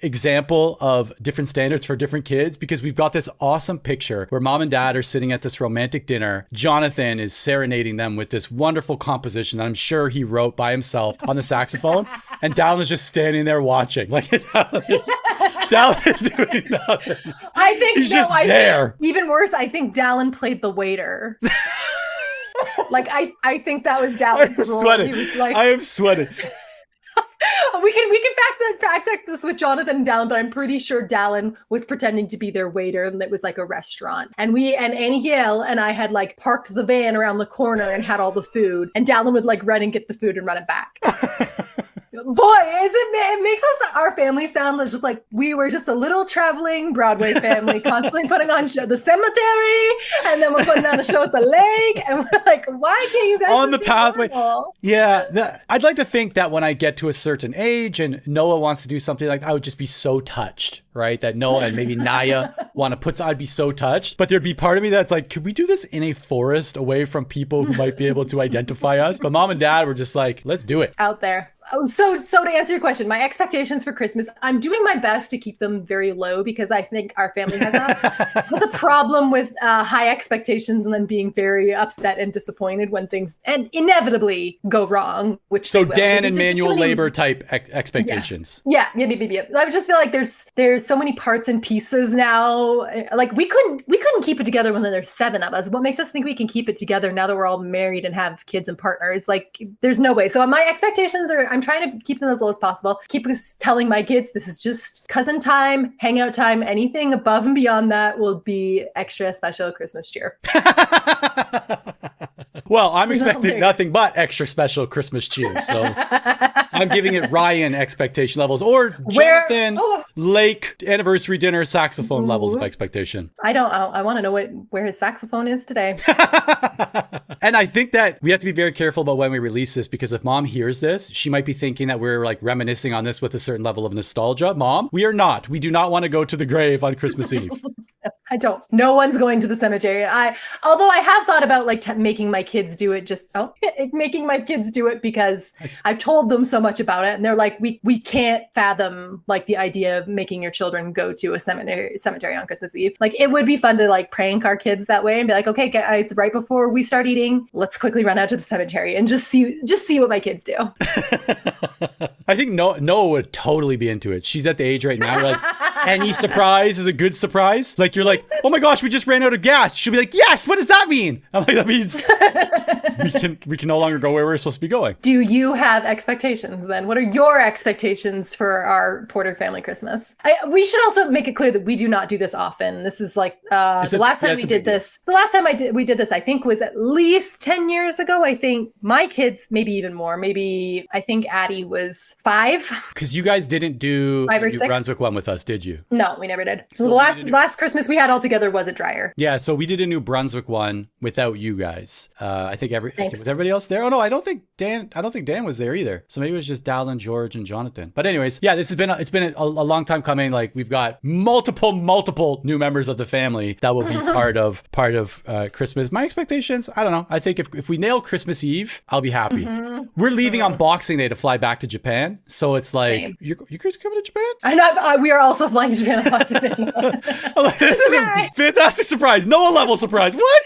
example of different standards for different kids, because we've got this awesome picture where Mom and Dad are sitting at this romantic dinner. Jonathan is serenading them with this wonderful composition that I'm sure he wrote by himself on the saxophone, and Dallin is just standing there watching. Like, Dallin is doing nothing. I think he's just there. Even worse, I think Dallin played the waiter. Like, I think that was Dallin's role. Sweating. He was like, I am sweating. We can fact check this with Jonathan and Dallin, but I'm pretty sure Dallin was pretending to be their waiter, and it was like a restaurant. And Annie Gale and I had like parked the van around the corner and had all the food, and Dallin would like run and get the food and run it back. Boy, it makes our family sound just like we were just a little traveling Broadway family, constantly putting on the cemetery, and then we're putting on a show at the lake, and we're like, why can't you guys on the pathway? Normal? Yeah, I'd like to think that when I get to a certain age and Noah wants to do something like, I would just be so touched, right? That Noah and maybe Naya want to put, I'd be so touched. But there'd be part of me that's like, could we do this in a forest away from people who might be able to identify us? But Mom and Dad were just like, let's do it. Out there. Oh, so to answer your question, my expectations for Christmas, I'm doing my best to keep them very low, because I think our family has a problem with high expectations and then being very upset and disappointed when things and inevitably go wrong. So Dan and manual labor type expectations. Yeah. I just feel like there's so many parts and pieces now. Like we couldn't keep it together when there's 7 of us. What makes us think we can keep it together now that we're all married and have kids and partners? Like, there's no way. So my expectations are, I'm trying to keep them as low as possible. Keep telling my kids this is just cousin time, hangout time. Anything above and beyond that will be extra special Christmas cheer. Well, I'm expecting nothing but extra special Christmas cheer. So I'm giving it Ryan expectation levels, or Jonathan Lake anniversary dinner saxophone levels of expectation. I want to know where his saxophone is today. And I think that we have to be very careful about when we release this, because if Mom hears this, she might be thinking that we're like reminiscing on this with a certain level of nostalgia. Mom, we are not. We do not want to go to the grave on Christmas Eve. I don't. No one's going to the cemetery. Although I have thought about like making my kids do it. Making my kids do it because I've told them so much about it, and they're like, we can't fathom like the idea of making your children go to a cemetery on Christmas Eve. Like it would be fun to like prank our kids that way and be like, okay, guys, right before we start eating, let's quickly run out to the cemetery and just see what my kids do. I think Noah would totally be into it. She's at the age right now. You're like, any surprise is a good surprise. Like you're like, oh my gosh, we just ran out of gas. She'll be like, yes, what does that mean? I'm like, that means we can no longer go where we're supposed to be going. Do you have expectations then? What are your expectations for our Porter family Christmas? We should also make it clear that we do not do this often. This is like the last time we did this, I think was at least 10 years ago. I think my kids, maybe even more. Maybe I think Addie was 5. Because you guys didn't do 5 or the New 6. Brunswick one with us, did you? No, we never did. So the last Christmas we had all together was at Dreyer. Yeah, so we did a New Brunswick one without you guys. I think was everybody else there? Oh no, I don't think Dan was there either. So maybe it was just Dallin, George, and Jonathan. But anyways, yeah, it's been a long time coming. Like we've got multiple new members of the family that will be part of Christmas. My expectations, I don't know. I think if we nail Christmas Eve, I'll be happy. Mm-hmm. We're leaving on Boxing Day to fly back to Japan. So it's like, you guys coming to Japan? We are also flying to Japan on Boxing Day. This is a fantastic surprise. Noah level surprise. What?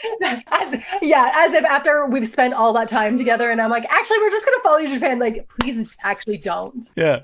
As if after we've spent all that time together and I'm like, actually, we're just going to follow you to Japan. Like, please actually don't. Yeah,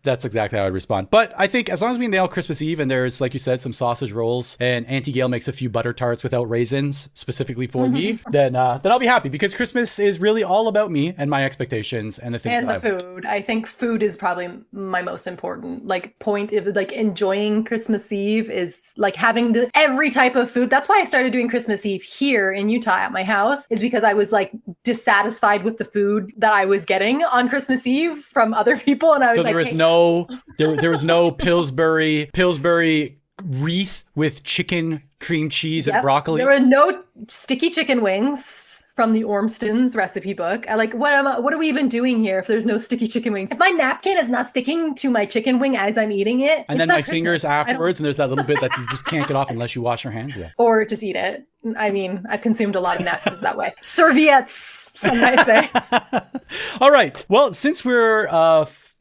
that's exactly how I'd respond. But I think as long as we nail Christmas Eve and there's, like you said, some sausage rolls and Auntie Gail makes a few butter tarts without raisins specifically for me, then I'll be happy because Christmas is really all about me and my expectations and the things and the food. I think food is probably my most important point of like enjoying Christmas Eve is like having every type of food. That's why I started doing Christmas Eve here in Utah at my house, is because I was like dissatisfied with the food that I was getting on Christmas Eve from other people, and I was so there was no Pillsbury wreath with chicken, cream cheese, and broccoli. There were no sticky chicken wings from the Ormston's recipe book. What are we even doing here if there's no sticky chicken wings? If my napkin is not sticking to my chicken wing as I'm eating it, and then my fingers afterwards, and there's that little bit that you just can't get off unless you wash your hands yet. Or just eat it. I mean, I've consumed a lot of napkins that way. Serviettes, some might say. All right. Well, since we're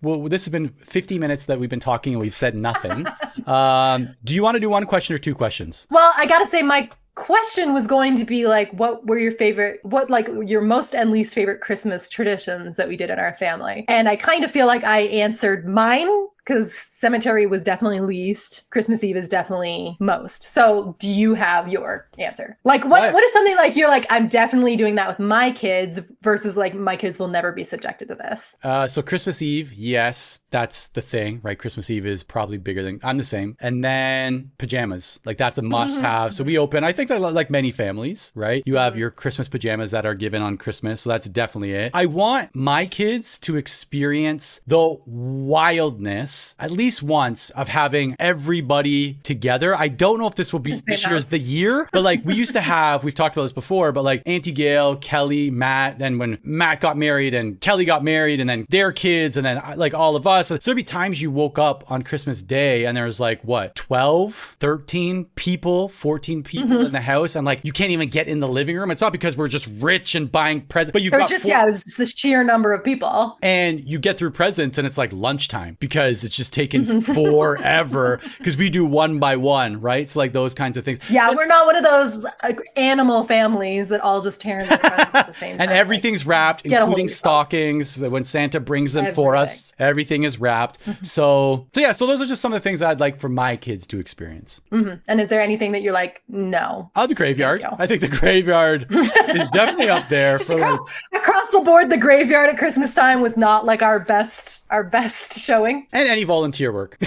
this has been 50 minutes that we've been talking and we've said nothing. Do you want to do one question or two questions? Well, I gotta say my question was going to be like, what were your most and least favorite Christmas traditions that we did in our family? And I kind of feel like I answered mine, because cemetery was definitely least. Christmas Eve is definitely most. So do you have your answer? Like what is something like you're like, I'm definitely doing that with my kids versus like my kids will never be subjected to this? So Christmas Eve, yes, that's the thing, right? Christmas Eve is probably bigger than, I'm the same. And then pajamas, like that's a must have. So we open, I think that like many families, right? You have your Christmas pajamas that are given on Christmas. So that's definitely it. I want my kids to experience the wildness at least once of having everybody together. I don't know if this will be this year's the year, but like we've talked about this before, but like Auntie Gail, Kelly, Matt, then when Matt got married and Kelly got married and then their kids and then like all of us. So there'd be times you woke up on Christmas Day and there was like 12, 13 people, 14 people in the house. And like, you can't even get in the living room. It's not because we're just rich and buying presents, but it was just the sheer number of people. And you get through presents and it's like lunchtime because it's just taken forever because we do one by one, right? So like those kinds of things. Yeah, we're not one of those animal families that all just tear in the presents at the same time. And everything's wrapped, including stockings. When Santa brings them for us, everything is wrapped. So those are just some of the things I'd like for my kids to experience. And is there anything that you're like, no? Oh, the graveyard. I think the graveyard is definitely up there. Just across the board, the graveyard at Christmas time was not like our best showing. And any volunteer work.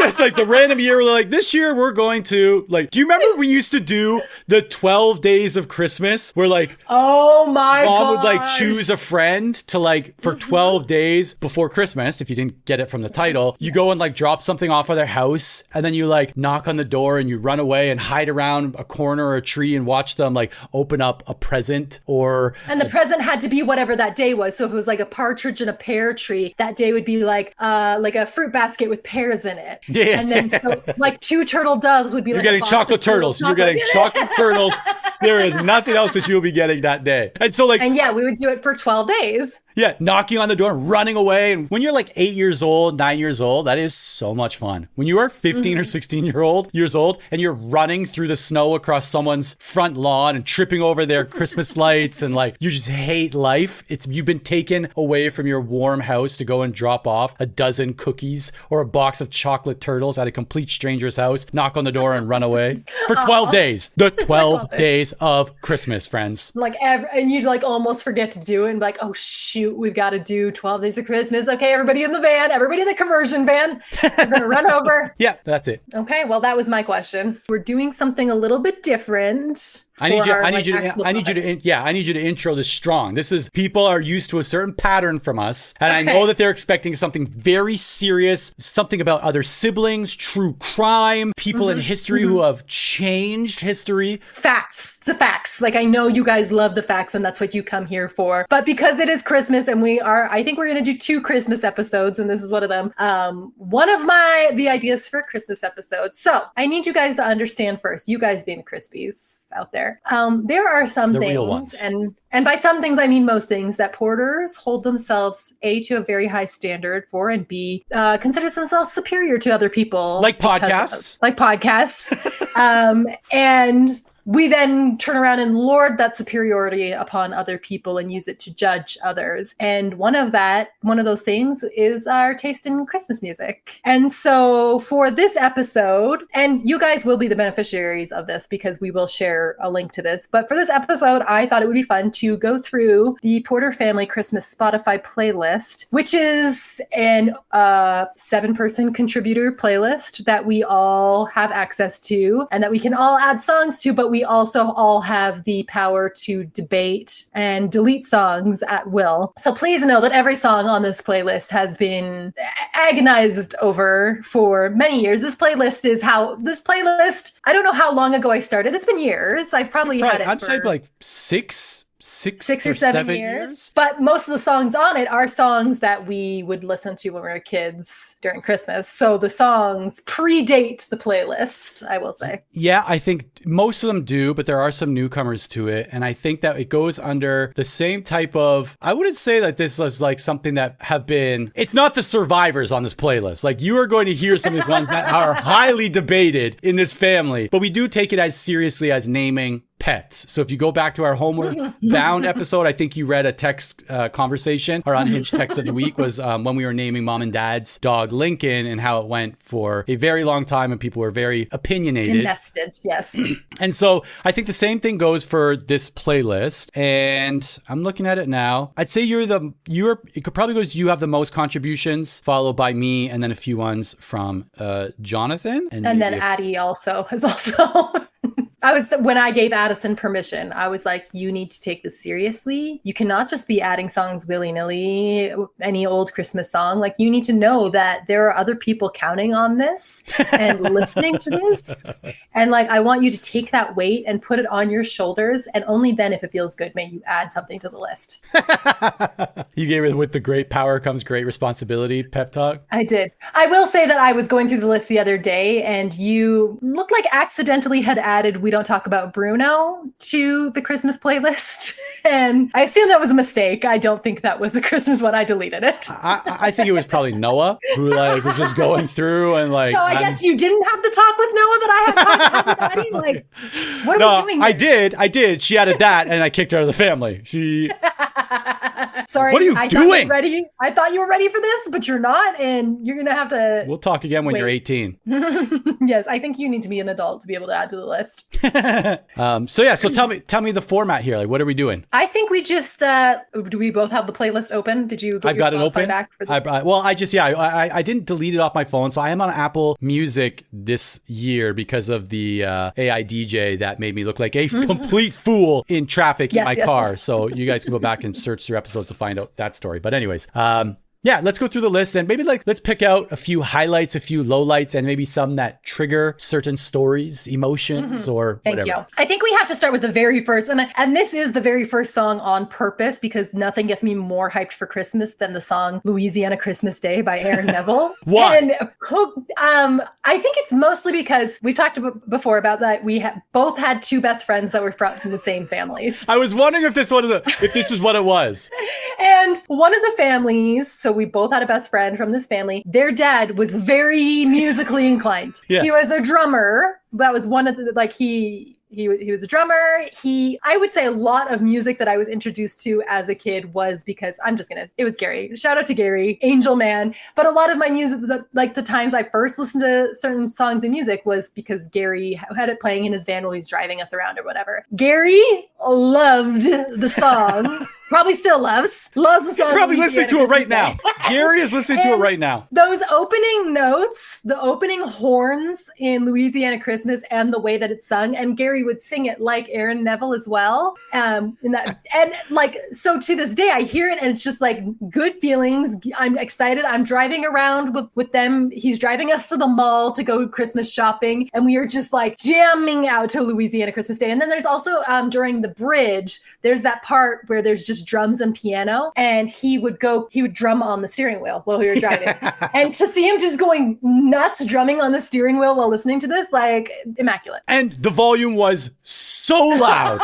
It's like the random year we're like, this year we're going to like, do you remember we used to do the 12 days of Christmas where like, oh my mom would like choose a friend to like for 12 days before Christmas. If you didn't get it from the title, you go and like drop something off of their house and then you like knock on the door and you run away and hide around a corner or a tree and watch them like open up a present and the present had to be whatever that day was. So if it was like a partridge in a pear tree, that day would be like a fruit basket with pears in it. Yeah. And then so like 2 turtle doves would be You're like getting chocolate turtles. You're getting chocolate turtles. There is nothing else that you'll be getting that day. And so like, and yeah, we would do it for 12 days. yeah, knocking on the door, running away. And when you're like 8 years old, 9 years old, that is so much fun. When you are 15 or 16 years old, and you're running through the snow across someone's front lawn and tripping over their Christmas lights, and like, you just hate life. You've been taken away from your warm house to go and drop off a dozen cookies or a box of chocolate turtles at a complete stranger's house, knock on the door and run away for 12 days. The 12 days of Christmas, friends. Like, and you'd like almost forget to do it and be like, oh shoot, we've got to do 12 days of Christmas. Okay, everybody in the van, everybody in the conversion van, we're going to run over. Yeah, that's it. Okay, well, that was my question. We're doing something a little bit different. I need you to intro this strong. This is, people are used to a certain pattern from us. And I know that they're expecting something very serious, something about other siblings, true crime, people in history who have changed history. Facts, the facts. Like, I know you guys love the facts and that's what you come here for. But because it is Christmas and I think we're going to do 2 Christmas episodes, and this is one of them. One of the ideas for a Christmas episode. So I need you guys to understand first, you guys being Crispies out there. There are some things, and by some things I mean most things, that porters hold themselves A, to a very high standard for, and B, considers themselves superior to other people. Like podcasts. And we then turn around and lord that superiority upon other people and use it to judge others. And one of those things is our taste in Christmas music. And so for this episode, and you guys will be the beneficiaries of this because we will share a link to this, but for this episode, I thought it would be fun to go through the Porter Family Christmas Spotify playlist, which is an 7-person contributor playlist that we all have access to and that we can all add songs to, but we also all have the power to debate and delete songs at will. So please know that every song on this playlist has been agonized over for many years. This playlist, I don't know how long ago I started. It's been years. I've probably had it I'd say like six or seven years. But most of the songs on it are songs that we would listen to when we were kids during Christmas. So the songs predate the playlist, I will say. Yeah, I think most of them do, but there are some newcomers to it. And I think that it goes under the same type of, I wouldn't say that this was like something that it's not the survivors on this playlist. Like, you are going to hear some of these ones that are highly debated in this family, but we do take it as seriously as naming pets. So if you go back to our Homeward Bound episode, I think you read a text conversation. Our unhinged text of the week was when we were naming Mom and Dad's dog Lincoln, and how it went for a very long time and people were very opinionated. Invested, yes. And so I think the same thing goes for this playlist. And I'm looking at it now. I'd say it could probably go as you have the most contributions, followed by me, and then a few ones from Jonathan. And then Addie also has also... when I gave Addison permission, I was like, you need to take this seriously. You cannot just be adding songs willy-nilly, any old Christmas song. Like, you need to know that there are other people counting on this and listening to this. And like, I want you to take that weight and put it on your shoulders. And only then, if it feels good, may you add something to the list. You gave it with the great power comes great responsibility pep talk. I did. I will say that I was going through the list the other day, and you looked like accidentally had added We Don't Talk About Bruno to the Christmas playlist. And I assume that was a mistake. I don't think that was a Christmas one. I deleted it. I think it was probably Noah who like was just going through and like. So I guess you didn't have the talk with Noah that I had with Addie? Like, what are we doing here? I did. She added that and I kicked her out of the family. Sorry. What are you doing? I thought you were ready for this, but you're not. And you're going to have to. We'll talk again when you're 18. Yes. I think you need to be an adult to be able to add to the list. So tell me the format here. Like, what are we doing? I think we just, do we both have the playlist open? Did you? I've got it open. Back for this? I didn't delete it off my phone. So I am on Apple Music this year because of the AI DJ that made me look like a complete fool in traffic in my car. So you guys can go back and search through episodes to find out that story. But anyways, Yeah, let's go through the list and maybe let's pick out a few highlights, a few lowlights, and maybe some that trigger certain stories, emotions, or whatever. Thank you. I think we have to start with the very first, and this is the very first song on purpose because nothing gets me more hyped for Christmas than the song "Louisiana Christmas Day" by Aaron Neville. Why? And I think it's mostly because we talked before about that we both had two best friends that were from the same families. I was wondering if this is what it was. And one of the families, so we both had a best friend from this family. Their dad was very musically inclined. Yeah. He was a drummer. That was one of the, he was a drummer. I would say a lot of music that I was introduced to as a kid was because it was Gary. Shout out to Gary, Angel Man. But a lot of my music, the times I first listened to certain songs and music was because Gary had it playing in his van while he's driving us around or whatever. Gary loved the song. Probably still loves the song. He's probably listening to it right now. Gary is listening to it right now. Those opening notes, the opening horns in Louisiana Christmas and the way that it's sung, and Gary would sing it like Aaron Neville as well. So to this day, I hear it and it's just like good feelings. I'm excited. I'm driving around with them. He's driving us to the mall to go Christmas shopping. And we are just like jamming out to Louisiana Christmas Day. And then there's also during the bridge, there's that part where there's just drums and piano. And he would drum on the steering wheel while we were driving. And to see him just going nuts drumming on the steering wheel while listening to this, like immaculate. And the volume was so loud.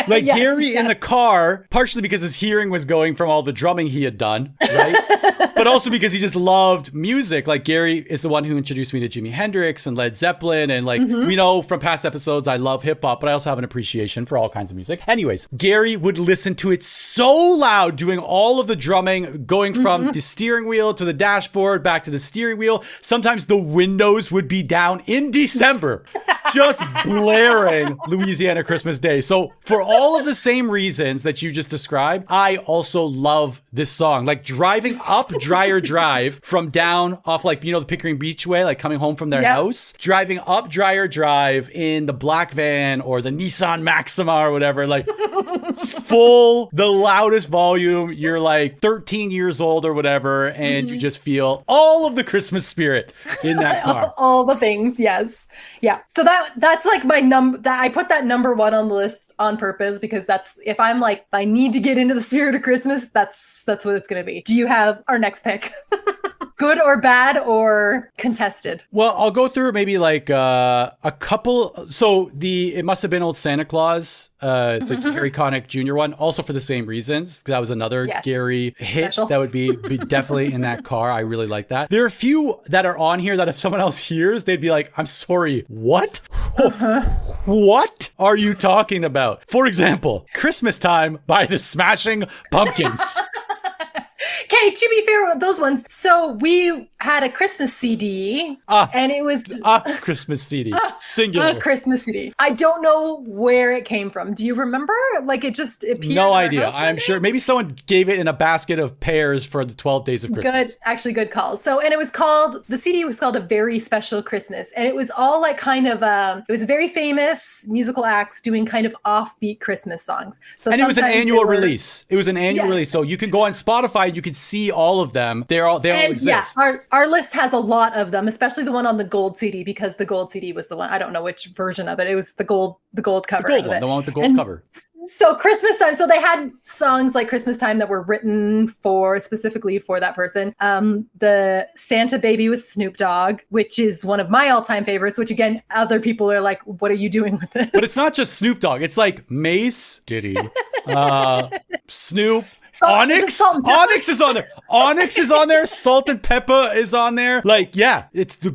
Gary in the car, partially because his hearing was going from all the drumming he had done, right? But also because he just loved music. Like Gary is the one who introduced me to Jimi Hendrix and Led Zeppelin. And we know from past episodes, I love hip hop, but I also have an appreciation for all kinds of music. Anyways, Gary would listen to it so loud, doing all of the drumming, going from the steering wheel to the dashboard, back to the steering wheel. Sometimes the windows would be down in December, just blaring Louisiana Christmas Day. So for all of the same reasons that you just described, I also love this song. Like driving up Dreyer Drive from down off the Pickering Beachway, like coming home from their house, driving up Dreyer Drive in the black van or the Nissan Maxima or whatever, like full, the loudest volume. You're like 13 years old or whatever, and you just feel all of the Christmas spirit in that car. All the things, yes. Yeah. So that's like my number. I put that number one on the list on purpose because if I need to get into the spirit of Christmas, that's what it's going to be. Do you have our next pick? Good or bad or contested? Well, I'll go through maybe a couple. So it must have been Old Santa Claus, the Gary Connick Jr. one, also for the same reasons. That was another Gary hit that would be definitely in that car. I really like that. There are a few that are on here that if someone else hears, they'd be like, I'm sorry, what? What are you talking about? For example, Christmas Time by the Smashing Pumpkins. Okay, to be fair with those ones, so we had a Christmas CD, and it was a Christmas CD, singular. A Christmas CD. I don't know where it came from. Do you remember? Like it just appeared. No idea. I'm sure maybe someone gave it in a basket of pears for the 12 days of Christmas. Good call. So, and the CD was called A Very Special Christmas, and it was all like kind of it was very famous musical acts doing kind of offbeat Christmas songs. So, and it was an annual release. It was an annual release, so you can go on Spotify. You can see all of them. They all exist. Yeah, our list has a lot of them, especially the one on the gold CD, because the gold CD was the one. I don't know which version of it. It was the gold cover. The gold one, the one with the gold cover. So Christmas time. So they had songs like Christmas Time that were written specifically for that person. The Santa Baby with Snoop Dogg, which is one of my all-time favorites, which again, other people are like, what are you doing with this? But it's not just Snoop Dogg. It's like Mace, Diddy, Snoop, Onyx is on there. Onyx is on there. Salt and Pepper is on there. Like, yeah, it's the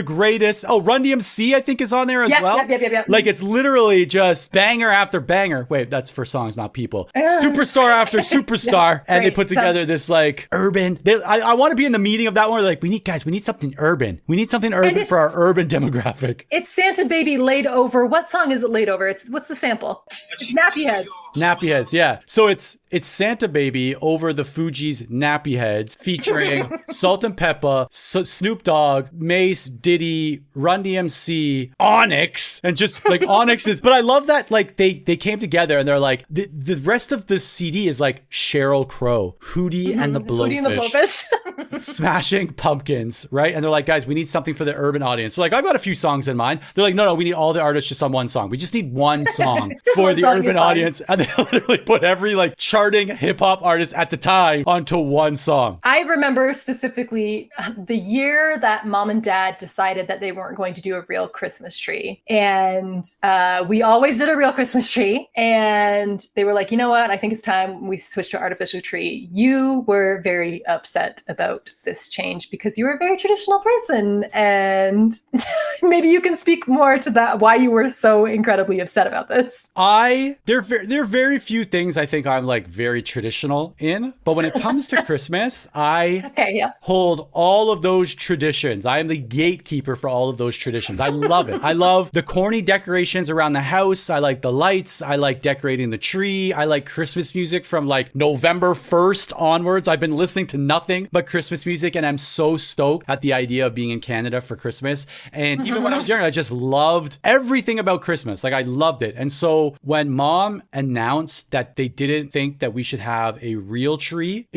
greatest. Oh, Run DMC I think is on there as well. Yep. Like it's literally just banger after banger. Wait, that's for songs, not people. Superstar after superstar, and they put together this like urban. I want to be in the meeting of that one. Like, we need something urban. We need something urban for our urban demographic. It's Santa Baby laid over. What song is it laid over? What's the sample? It's Nappy Heads. Nappy Heads, yeah. So it's Santa Baby over the Fugees' Nappy Heads, featuring Salt and Peppa, Snoop Dogg, Mace, Diddy, Run DMC, Onyx, and just like Onyx is. But I love that like they came together and they're like the rest of the CD is like Sheryl Crow, Hootie and the Blowfish, Hootie and the Blowfish. Smashing Pumpkins, right? And they're like, guys, we need something for the urban audience. So like, I've got a few songs in mind. They're like, no, we need all the artists just on one song. We just need one song for the urban audience. And they literally put every like charting hip hop artist at the time onto one song. I remember specifically the year that mom and dad decided that they weren't going to do a real Christmas tree. And we always did a real Christmas tree. And they were like, you know what? I think it's time we switch to artificial tree. You were very upset about this change because you were a very traditional person. And maybe you can speak more to that, why you were so incredibly upset about this. There are very few things I think I'm like very traditional in, but when it comes to Christmas, I hold all of those traditions. I am the gatekeeper for all of those traditions. I love it. I love the corny decorations around the house. I like the lights. I like decorating the tree. I like Christmas music from like November 1st onwards. I've been listening to nothing but Christmas music, and I'm so stoked at the idea of being in Canada for Christmas. And even when I was younger, I just loved everything about Christmas. Like I loved it. And so when mom announced that they didn't think that we should have a real tree,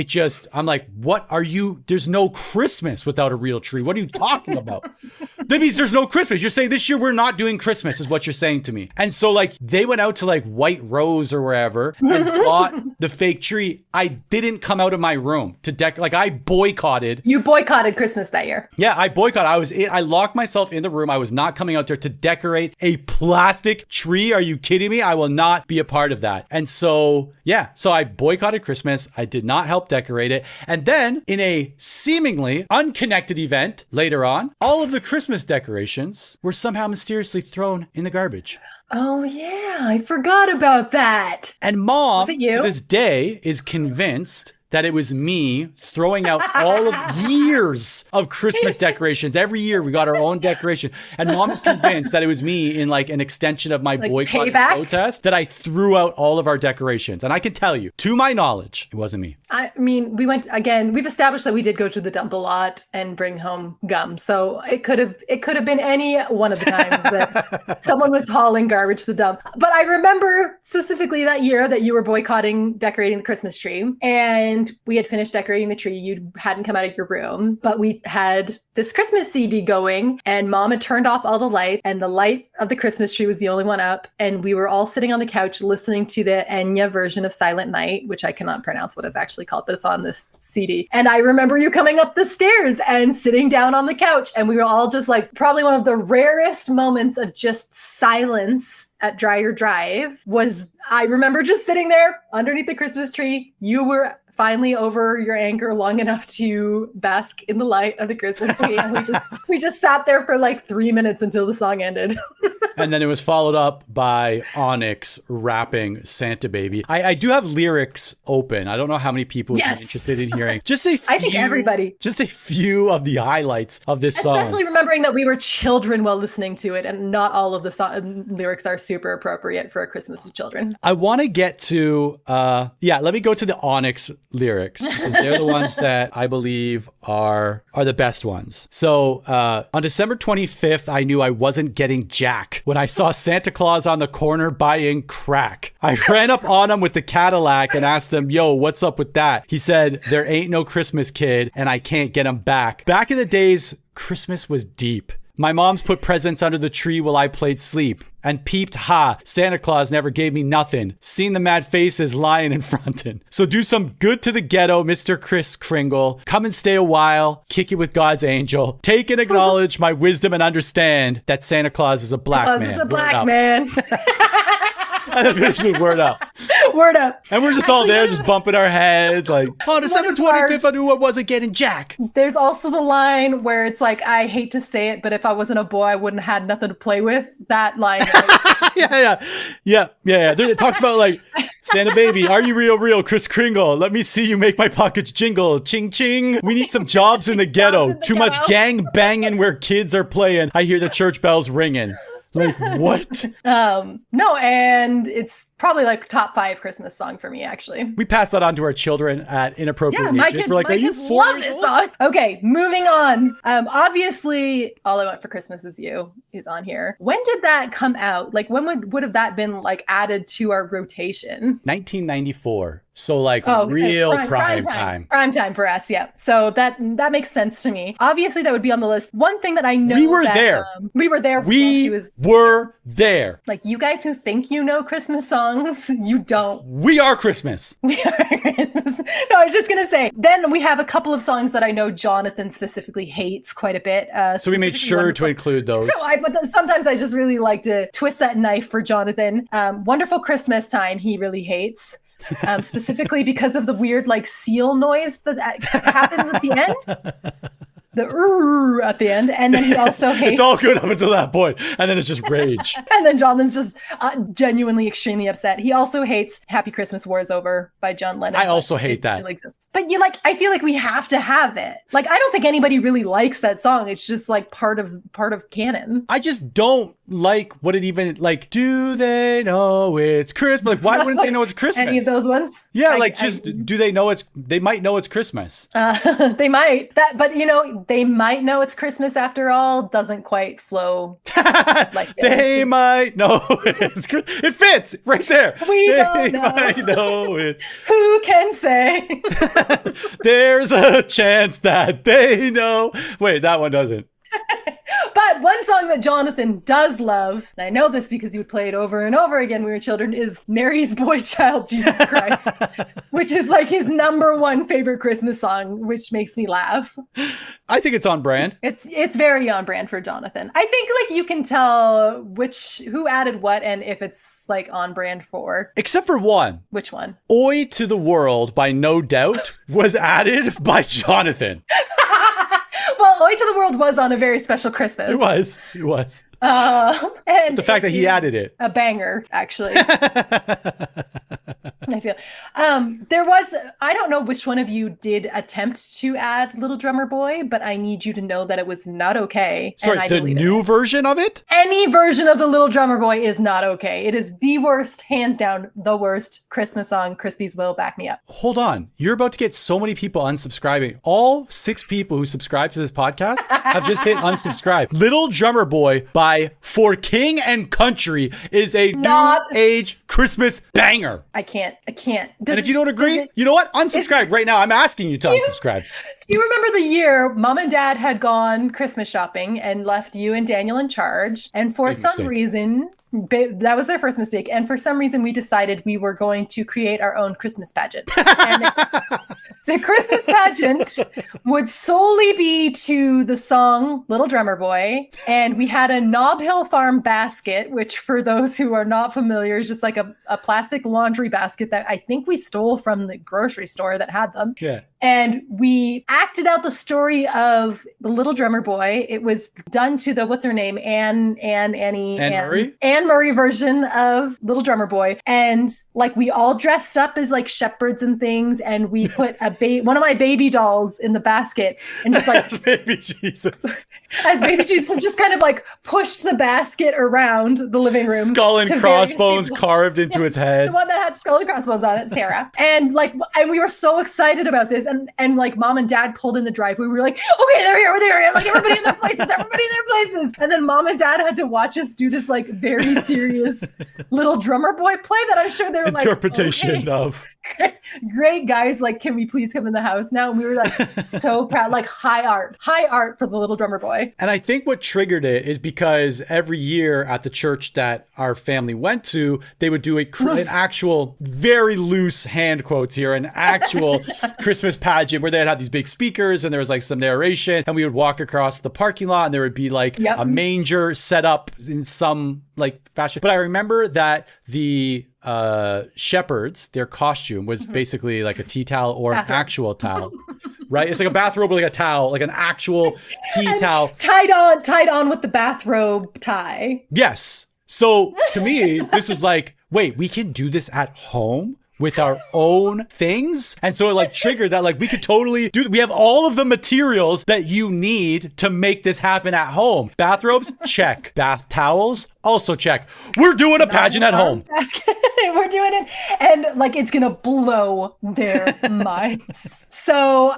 I'm like, what are you? There's no Christmas without a real tree. What are you talking about? That means there's no Christmas. You're saying this year we're not doing Christmas is what you're saying to me. And so like they went out to like White Rose or wherever and bought the fake tree. I didn't come out of my room to like I boycotted. You boycotted Christmas that year. Yeah, I boycotted. I locked myself in the room. I was not coming out there to decorate a plastic tree. Are you kidding me? I will not be a part of that. And so, yeah, so I boycotted Christmas. I did not help decorate it. And then in a seemingly unconnected event later on, all of the Christmas decorations were somehow mysteriously thrown in the garbage. Oh, yeah. I forgot about that. And mom, to this day, is convinced that it was me throwing out all of years of Christmas decorations. Every year we got our own decoration. And mom is convinced that it was me in like an extension of my like boycott protest that I threw out all of our decorations. And I can tell you, to my knowledge, it wasn't me. I mean, we've established that we did go to the dump a lot and bring home gum. So it could have been any one of the times that someone was hauling garbage to the dump. But I remember specifically that year that you were boycotting decorating the Christmas tree. And we had finished decorating the tree. You hadn't come out of your room, but we had this Christmas CD going and mom had turned off all the light and the light of the Christmas tree was the only one up. And we were all sitting on the couch listening to the Enya version of Silent Night, which I cannot pronounce what it's actually called, but it's on this CD. And I remember you coming up the stairs and sitting down on the couch. And we were all just like, probably one of the rarest moments of just silence at Dreyer Drive was, I remember just sitting there underneath the Christmas tree. You were finally over your anger long enough to bask in the light of the Christmas tree. And we just sat there for like 3 minutes until the song ended. And then it was followed up by Onyx rapping Santa Baby. I do have lyrics open. I don't know how many people would be interested in hearing. Just a few, I think everybody. Just a few of the highlights of this song. Especially remembering that we were children while listening to it, and not all of the lyrics are super appropriate for a Christmas with children. I want to get to, let me go to the Onyx lyrics, because they're the ones that I believe are the best ones. So on December 25th, I knew I wasn't getting jack when I saw Santa Claus on the corner buying crack. I ran up on him with the Cadillac and asked him, yo, what's up with that? He said, there ain't no Christmas, kid, and I can't get him back. Back in the days, Christmas was deep. My mom's put presents under the tree while I played sleep and peeped, Santa Claus never gave me nothing. Seen the mad faces lying in frontin'. So do some good to the ghetto, Mr. Kris Kringle. Come and stay a while. Kick it with God's angel. Take and acknowledge my wisdom and understand that Santa Claus is a black man. Claus is a black man. And eventually word up. Word up. And we're just all there just bumping our heads like, oh, December 25th, I knew I wasn't getting jack. There's also the line where it's like, I hate to say it, but if I wasn't a boy, I wouldn't have had nothing to play with. That line. Yeah. It talks about like, Santa Baby, are you real, Kris Kringle? Let me see you make my pockets jingle. Ching, ching. We need some jobs in the ghetto. Too much gang banging where kids are playing. I hear the church bells ringing. Like, what? No, and it's probably like top 5 Christmas song for me, actually. We pass that on to our children at inappropriate my ages. kids, We're like, my are you kids 4 love years this old? song. Okay, moving on. Obviously, All I Want for Christmas Is You is on here. When did that come out? Like, when would have that been like added to our rotation? 1994. So like Oh, real so prime time. Prime time for us, yeah. So that makes sense to me. Obviously, that would be on the list. One thing that I know We were that, there. We were there. We were there. Like, you guys who think you know Christmas songs, you don't. We are Christmas. We are Christmas. No, I was just going to say, then we have a couple of songs that I know Jonathan specifically hates quite a bit. So we made sure to include those. But sometimes I just really like to twist that knife for Jonathan. Wonderful Christmas Time, he really hates. Specifically because of the weird like seal noise that happens at the end. The at the end, and then he also hates. It's all good up until that point, and then it's just rage. And then Jonathan's just genuinely extremely upset. He also hates "Happy Christmas, War Is Over" by John Lennon. I also hate that. Really exists. But I feel like we have to have it. Like, I don't think anybody really likes that song. It's just like part of canon. I just don't like what it even like. Do they know it's Christmas? Like, why wouldn't they know it's Christmas? Any of those ones? Yeah, do they know it's? They might know it's Christmas. They might. But they might know it's Christmas after all. Doesn't quite flow. Like they might know it's Christmas. It fits right there. They don't know. Might know it. Who can say? There's a chance that they know. Wait, that one doesn't. But one song that Jonathan does love, and I know this because he would play it over and over again when we were children, is Mary's Boy Child Jesus Christ, which is like his number 1 favorite Christmas song, which makes me laugh. I think it's on brand. It's very on brand for Jonathan. I think like you can tell who added what and if it's like on brand for. Except for one. Which one? Oi to the World by No Doubt was added by Jonathan. Well, Oi to the World was on a very special Christmas. It was. And the fact that he added it. A banger, actually. I feel. There was, I don't know which one of you did attempt to add Little Drummer Boy, but I need you to know that it was not okay. Sorry, the new version of it? Any version of the Little Drummer Boy is not okay. It is the worst, hands down, the worst Christmas song. Crispies will back me up. Hold on. You're about to get so many people unsubscribing. All 6 people who subscribe to this podcast have just hit unsubscribe. Little Drummer Boy by For King and Country is a new age Christmas banger. I can't. And if you don't agree, you know what? Unsubscribe right now. I'm asking you to unsubscribe. Do you remember the year Mom and Dad had gone Christmas shopping and left you and Daniel in charge? And for some reason, that was their first mistake. And for some reason, we decided we were going to create our own Christmas pageant. And the Christmas pageant would solely be to the song Little Drummer Boy. And we had a Nob Hill Farm basket, which for those who are not familiar is just like a plastic laundry basket that I think we stole from the grocery store that had them. Yeah. And we acted out the story of the Little Drummer Boy. It was done to the, what's her name? Anne Murray version of Little Drummer Boy. And like we all dressed up as like shepherds and things. And we put one of my baby dolls in the basket and just like as baby Jesus, just kind of like pushed the basket around the living room. Skull and crossbones carved into its head. The one that had skull and crossbones on it, Sarah. And we were so excited about this. And like Mom and Dad pulled in the driveway. We were like, okay, they're here. Like everybody in their places. And then Mom and Dad had to watch us do this like very serious Little Drummer Boy play that I'm sure they were like, interpretation of. Great guys, like, can we please come in the house now? And we were like so proud, like high art for the Little Drummer Boy. And I think what triggered it is because every year at the church that our family went to, they would do an actual, very loose hand quotes here, an actual Christmas pageant where they'd have these big speakers and there was like some narration and we would walk across the parking lot and there would be like a manger set up in some like fashion. But I remember that the shepherds, their costume was basically like a tea towel or an actual towel, right? It's like a bathrobe with like a towel, like an actual tea towel. Tied on with the bathrobe tie. Yes. So to me, this is like, wait, we can do this at home with our own things. And so it like triggered that like we could totally do, we have all of the materials that you need to make this happen at home. Bathrobes, check. Bath towels, also check. We're doing a pageant at home. We're doing it. And like, it's going to blow their minds. So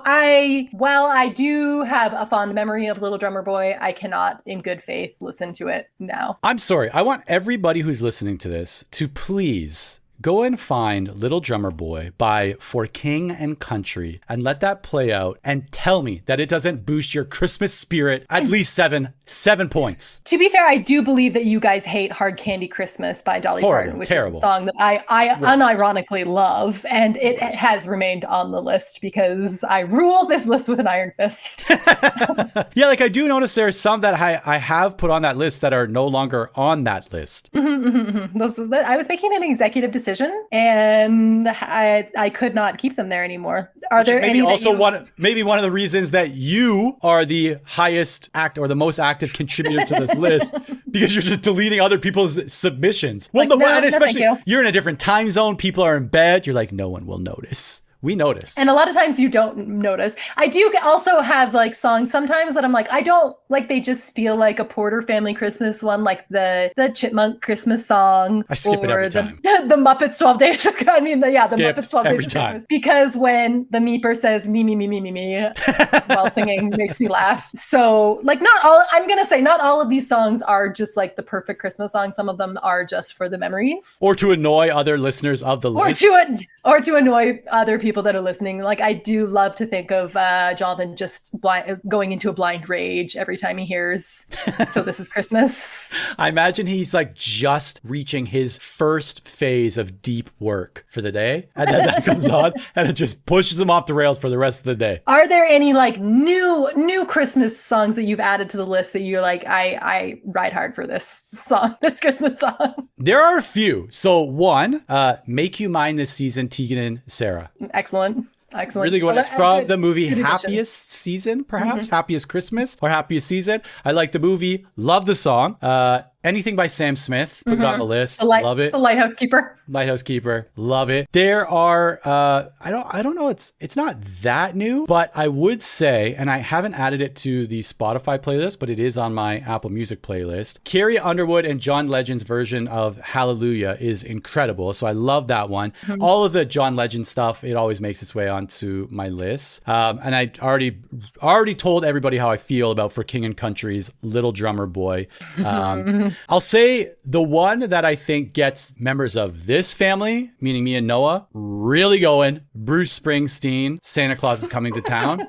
while I do have a fond memory of Little Drummer Boy, I cannot in good faith listen to it now. I'm sorry. I want everybody who's listening to this to please go and find Little Drummer Boy by For King and Country and let that play out and tell me that it doesn't boost your Christmas spirit at least seven points. To be fair, I do believe that you guys hate Hard Candy Christmas by Dolly Parton, which is a song that I unironically love. And it has remained on the list because I rule this list with an iron fist. Yeah, like I do notice there are some that I have put on that list that are no longer on that list. I was making an executive decision and I could not keep them there anymore. Are there maybe any also one of the reasons that you are the highest or the most active contributor to this list because you're just deleting other people's submissions. Well, and especially you're in a different time zone. People are in bed. You're like, no one will notice. We notice. And a lot of times you don't notice. I do also have like songs sometimes that I'm like, I don't like, they just feel like a Porter Family Christmas one, like the Chipmunk Christmas song. I skip it every time. The Muppets 12 Days of Christmas. The Muppets 12 Days of Christmas. Because when the Meeper says me, while singing makes me laugh. So like I'm going to say not all of these songs are just like the perfect Christmas song. Some of them are just for the memories. Or to annoy other listeners of the list. Or to annoy other people that are listening. Like I do love to think of Jonathan just going into a blind rage every time he hears So This Is Christmas. I imagine he's like just reaching his first phase of deep work for the day, and then that comes on and it just pushes him off the rails for the rest of the day. Are there any like new Christmas songs that you've added to the list that you're like, I ride hard for this song, this Christmas song? There are a few. So one, Make You Mine This Season, Tegan and Sarah. Excellent. Really good one. It's from the movie Happiest Season, perhaps. Happiest Christmas or Happiest Season. I like the movie. Love the song. Anything by Sam Smith. Put it on the list. Love it. The Lighthouse Keeper. Lighthouse Keeper. Love it. There are, I don't know. It's not that new, but I would say, and I haven't added it to the Spotify playlist, but it is on my Apple Music playlist. Carrie Underwood and John Legend's version of Hallelujah is incredible. So I love that one. All of the John Legend stuff, it always makes its way onto my list. And I already told everybody how I feel about For King and Country's Little Drummer Boy. I'll say the one that I think gets members of this family, meaning me and Noah, really going, Bruce Springsteen, Santa Claus Is Coming to Town.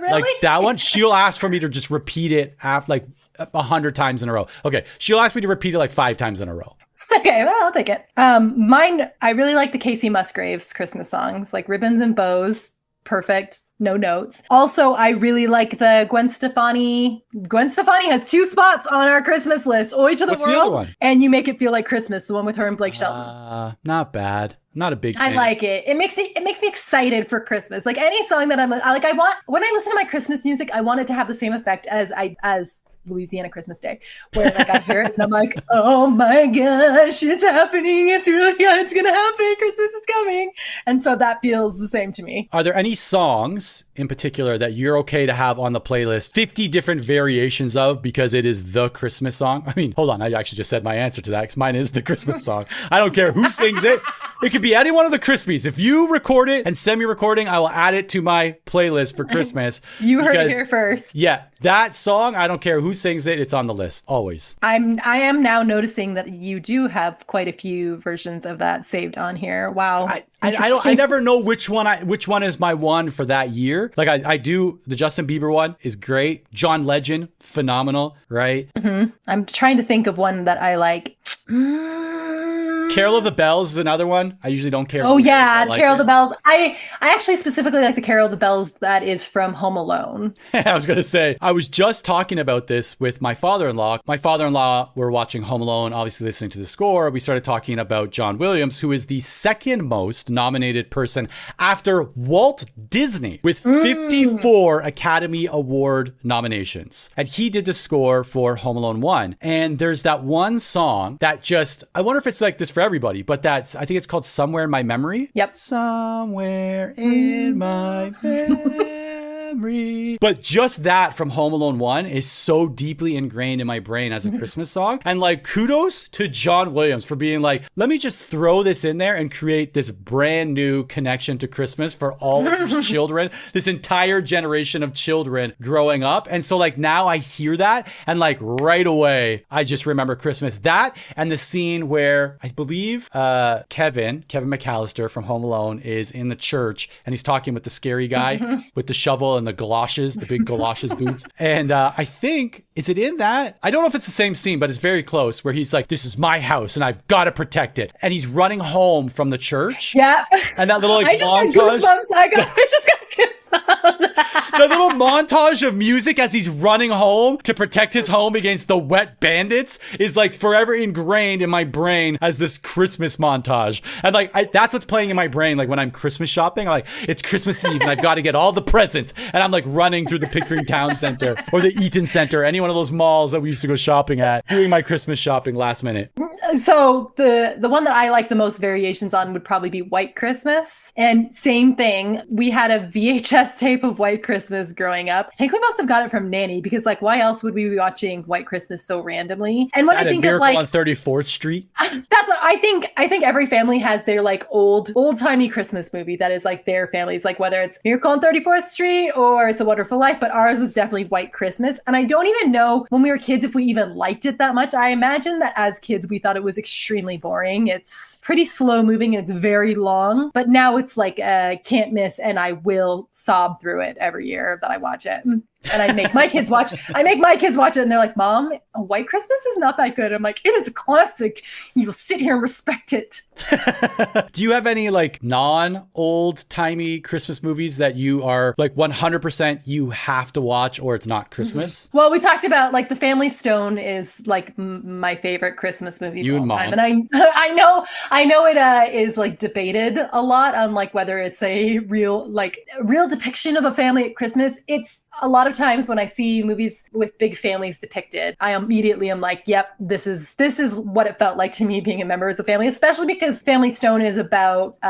Really? Like that one, she'll ask for me to just repeat it after like 100 times in a row. Okay, she'll ask me to repeat it like 5 times in a row. Okay, well, I'll take it. Mine, I really like the Casey Musgraves Christmas songs, like Ribbons and Bows. Perfect. No notes. Also, I really like the Gwen Stefani. Gwen Stefani has 2 spots on our Christmas list. Oi to the What's World. The other one? And You Make It Feel Like Christmas, the one with her and Blake Shelton. Not bad. Not a big fan. I like it. It makes me excited for Christmas. Like any song that I want, when I listen to my Christmas music, I want it to have the same effect as Louisiana Christmas Day, where like I hear it and I'm like, oh my gosh, it's happening. It's gonna happen. Christmas is coming. And so that feels the same to me. Are there any songs in particular that you're okay to have on the playlist 50 different variations of because it is the Christmas song? I mean, hold on, I actually just said my answer to that because mine is the Christmas song. I don't care who sings it. It could be any one of the Crispies. If you record it and send me recording, I will add it to my playlist for Christmas. You heard it here first. Yeah, that song, I don't care who sings it, it's on the list, always. I am now noticing that you do have quite a few versions of that saved on here. Wow. I never know which one is my one for that year. Like I do, the Justin Bieber one is great. John Legend, phenomenal, right? I'm trying to think of one that I like. Carol of the Bells is another one. I usually don't care. Oh yeah, Carol of the Bells. I actually specifically like the Carol of the Bells that is from Home Alone. I was going to say, I was just talking about this with my father-in-law. My father-in-law were watching Home Alone, obviously listening to the score. We started talking about John Williams, who is the second most nominated person after Walt Disney with 54 Academy Award nominations. And he did the score for Home Alone 1. And there's that one song that just, I wonder if it's like this for everybody, but I think it's called Somewhere in My Memory. Yep. Somewhere in my memory. But just that from Home Alone 1 is so deeply ingrained in my brain as a Christmas song. And like, kudos to John Williams for being like, let me just throw this in there and create this brand new connection to Christmas for all of these children, this entire generation of children growing up. And so like now I hear that and like right away, I just remember Christmas. That and the scene where I believe Kevin McAllister from Home Alone is in the church and he's talking with the scary guy with the shovel and the galoshes, the big galoshes boots. And I think, is it in that? I don't know if it's the same scene, but it's very close where he's like, this is my house and I've got to protect it. And he's running home from the church. Yeah. And that little like, I just got goosebumps. I just got goosebumps. The little montage of music as he's running home to protect his home against the wet bandits is like forever ingrained in my brain as this Christmas montage. And like, that's what's playing in my brain. Like when I'm Christmas shopping, I'm like, it's Christmas Eve and I've got to get all the presents. And I'm like running through the Pickering Town Center or the Eaton Center, any one of those malls that we used to go shopping at, doing my Christmas shopping last minute. So the one that I like the most variations on would probably be White Christmas. And same thing, we had a VHS tape of White Christmas growing up. I think we must have got it from Nanny because like why else would we be watching White Christmas so randomly? And when I think of like on 34th Street. That's what I think every family has their like old-timey Christmas movie that is like their family's, like whether it's Miracle on 34th Street or It's a Wonderful Life, but ours was definitely White Christmas. And I don't even know when we were kids if we even liked it that much. I imagine that as kids we thought it was extremely boring. It's pretty slow moving and it's very long, but now it's like can't miss, and I will sob through it every year that I watch it. And I make my kids watch it and they're like, Mom, White Christmas is not that good. I'm like, it is a classic. You'll sit here and respect it. Do you have any like non-old timey Christmas movies that you are like 100% you have to watch or it's not Christmas? Well, we talked about like The Family Stone is like my favorite Christmas movie of all time. And I know it is like debated a lot on like whether it's a real depiction of a family at Christmas. It's a lot of times when I see movies with big families depicted, I immediately am like, yep, this is what it felt like to me being a member of a family, especially because Family Stone is about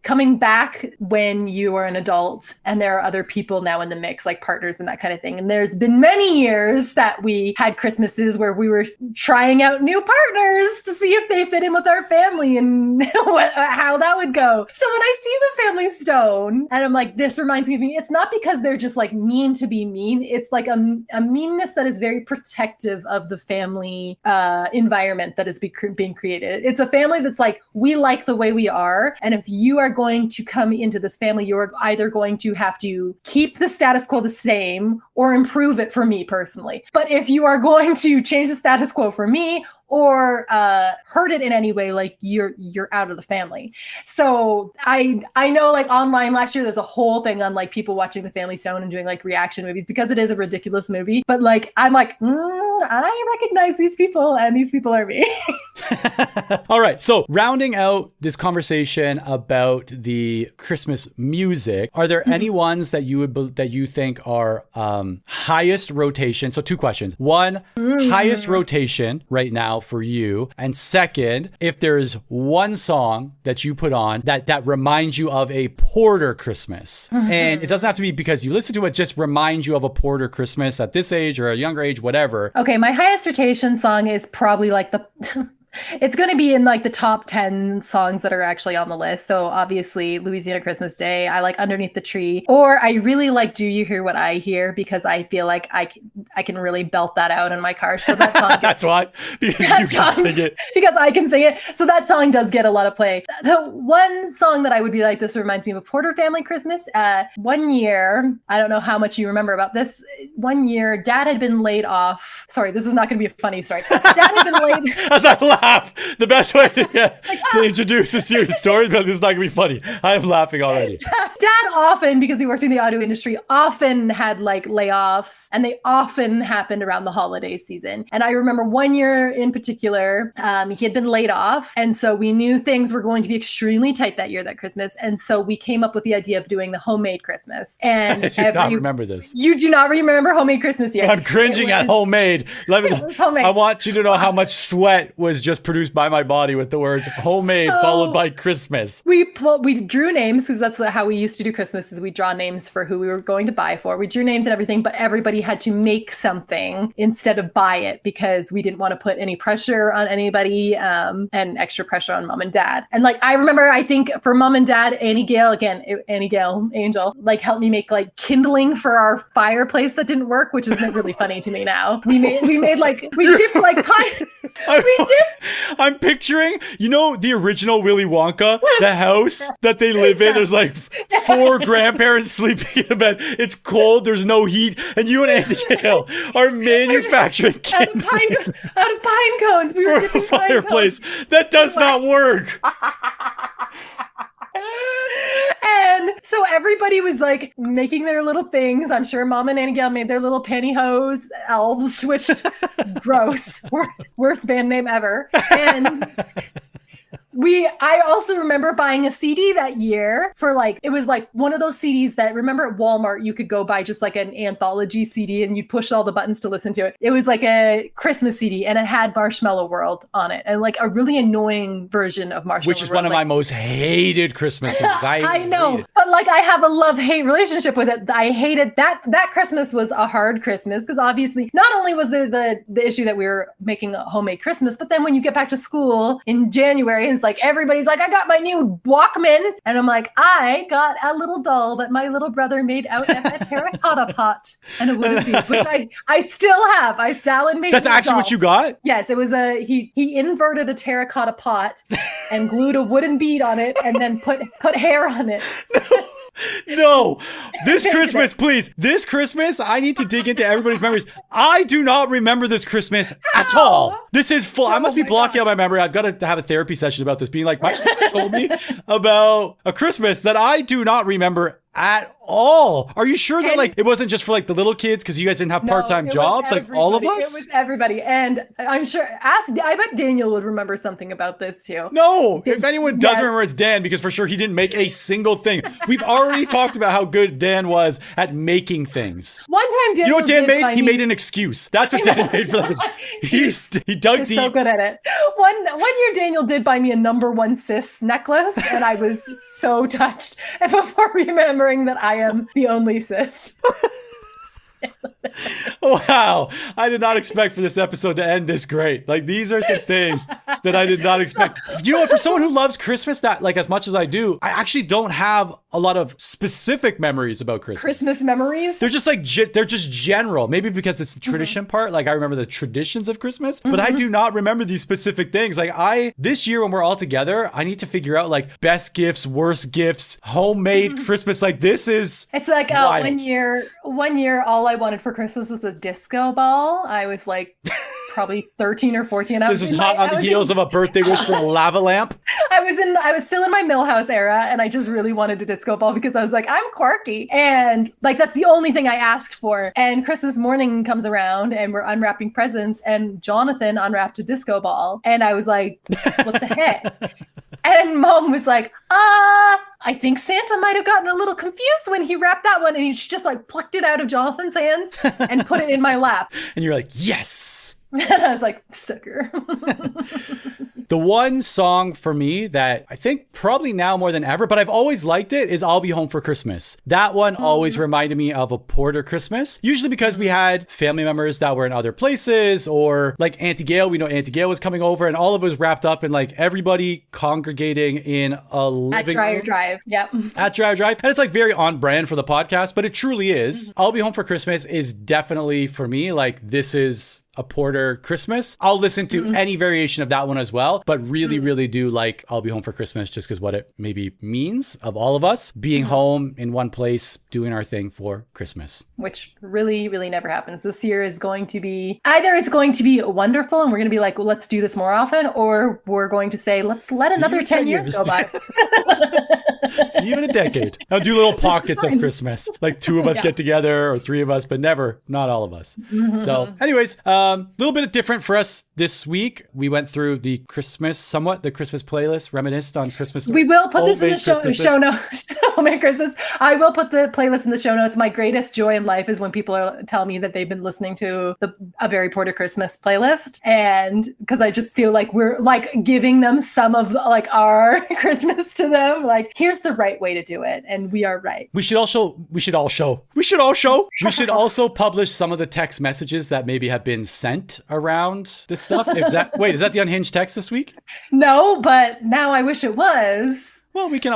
coming back when you are an adult and there are other people now in the mix, like partners and that kind of thing. And there's been many years that we had Christmases where we were trying out new partners to see if they fit in with our family and how that would go. So when I see The Family Stone and I'm like, this reminds me of me, it's not because they're just like mean to be mean. It's like a meanness that is very protective of the family environment that is being created. It's a family that's like, we like the way we are. And if you are going to come into this family, you're either going to have to keep the status quo the same or improve it for me personally. But if you are going to change the status quo for me or hurt it in any way, like you're out of the family. So I know like online last year, there's a whole thing on like people watching The Family Stone and doing like reaction movies because it is a ridiculous movie. But like, I'm like, I recognize these people and these people are me. All right. So rounding out this conversation about the Christmas music, are there any ones that you think are highest rotation? So two questions. One, highest rotation right now for you. And second, if there's one song that you put on that reminds you of a Porter Christmas, and it doesn't have to be because you listen to it, just reminds you of a Porter Christmas at this age or a younger age, whatever. Okay, my highest rotation song is probably like the it's going to be in like the top 10 songs that are actually on the list. So obviously Louisiana Christmas Day, I like Underneath the Tree, or I really like Do You Hear What I Hear, because I feel like I can really belt that out in my car. So that song that's why, because you can sing it. Because I can sing it. So that song does get a lot of play. The one song that I would be like, this reminds me of a Porter family Christmas. One year, I don't know how much you remember about this. One year, Dad had been laid off. Sorry, this is not going to be a funny story. Dad had been laid as I laugh. The best way to introduce a serious story, but this is not gonna be funny. I'm laughing already. Dad often, because he worked in the auto industry, often had like layoffs, and they often happened around the holiday season. And I remember one year in particular, he had been laid off, and so we knew things were going to be extremely tight that year, that Christmas, and so we came up with the idea of doing the homemade Christmas. And I do not remember this. You do not remember homemade Christmas yet? I'm cringing at homemade. It was homemade. I want you to know how much sweat was just just produced by my body with the words homemade followed by Christmas. We drew names because that's how we used to do Christmas, is we draw names for who we were going to buy for. We drew names and everything, but everybody had to make something instead of buy it because we didn't want to put any pressure on anybody and extra pressure on mom and dad. And like, I remember, I think for mom and dad, Annie Gale, Angel, like helped me make like kindling for our fireplace that didn't work, which is really funny to me now. We dipped like pine. I'm picturing, the original Willy Wonka, the house that they live in. There's like 4 grandparents sleeping in a bed. It's cold. There's no heat. And you and Andy Gale are manufacturing kindling out of pine cones. We were for a fireplace. That does not work. And so everybody was like making their little things. I'm sure Mom and Annie Gale made their little pantyhose elves, which gross, worst band name ever. And I also remember buying a CD that year for it was like one of those CDs that, remember at Walmart, you could go buy just like an anthology CD and you'd push all the buttons to listen to it. It was like a Christmas CD and it had Marshmallow World on it and like a really annoying version of Marshmallow World. Which is one of my most hated Christmas things. I know, but like I have a love-hate relationship with it. I hated that. That Christmas was a hard Christmas because obviously not only was there the issue that we were making a homemade Christmas, but then when you get back to school in January and it's like everybody's like, I got my new Walkman. And I'm like, I got a little doll that my little brother made out of a terracotta pot and a wooden bead, which I still have. Stalin made That's actually what you got? Yes, it was he inverted a terracotta pot and glued a wooden bead on it and then put hair on it. No, this Christmas, please. This Christmas, I need to dig into everybody's memories. I do not remember this Christmas at all. This is full. I must be blocking out my memory. I've got to have a therapy session about this, being like, my sister told me about a Christmas that I do not remember at all. Are you sure that it wasn't just for the little kids because you guys didn't have part-time jobs like all of us? It was everybody. And I'm sure, I bet Daniel would remember something about this too. No, if anyone does remember, it's Dan, because for sure he didn't make a single thing. We've already talked about how good Dan was at making things. One time Daniel, you know what Dan made? He made an excuse. That's what Dan made for that. He dug deep. So good at it. One year Daniel did buy me a number 1 cis necklace and I was so touched. And before remembering that I am the only cis. Wow. I did not expect for this episode to end this great. These are some things that I did not expect. You know what? For someone who loves Christmas that as much as I do, I actually don't have a lot of specific memories about Christmas. Christmas memories? They're just they're just general. Maybe because it's the tradition part. I remember the traditions of Christmas, but I do not remember these specific things. This year when we're all together, I need to figure out best gifts, worst gifts, homemade Christmas. This is it's one year all I wanted for Christmas was the disco ball. I was probably 13 or 14. This was hot on the heels of a birthday wish for a lava lamp. I was still in my Millhouse era and I just really wanted a disco ball because I was like, I'm quirky. And that's the only thing I asked for. And Christmas morning comes around and we're unwrapping presents and Jonathan unwrapped a disco ball. And I was like, what the heck? And Mom was like, I think Santa might have gotten a little confused when he wrapped that one. And he just plucked it out of Jonathan's hands and put it in my lap. And you're like, yes. And I was like, sucker. The one song for me that I think probably now more than ever, but I've always liked it, is I'll Be Home for Christmas. That one always reminded me of a Porter Christmas, usually because we had family members that were in other places, or Auntie Gail, we know Auntie Gail was coming over and all of it was wrapped up in everybody congregating in a living room. At Dreyer Drive, yep. At Dreyer Drive. And it's very on brand for the podcast, but it truly is. I'll Be Home for Christmas is definitely for me, this is a Porter Christmas. I'll listen to any variation of that one as well, but really, really do like I'll Be Home for Christmas just because what it maybe means of all of us being home in one place, doing our thing for Christmas. Which really, really never happens. This year is going to be, either it's going to be wonderful and we're going to be well, let's do this more often, or we're going to say, let's let another 10 years go by. even a decade. I'll do little pockets of Christmas. Like 2 of us get together or 3 of us, but not all of us. Mm-hmm. So anyways, a little bit different for us this week. We went through the Christmas playlist, reminisced on Christmas. We will put this in the show notes. Homemade Christmas. I will put the playlist in the show notes. My greatest joy in life is when people tell me that they've been listening to a Very Porter Christmas playlist. And because I just feel like we're like giving them some of like our Christmas to them. Like, here's the right way to do it. And we are right. We should also publish some of the text messages that maybe have been sent around this stuff. Is that the unhinged text this week? No, but now I wish it was. Well, we can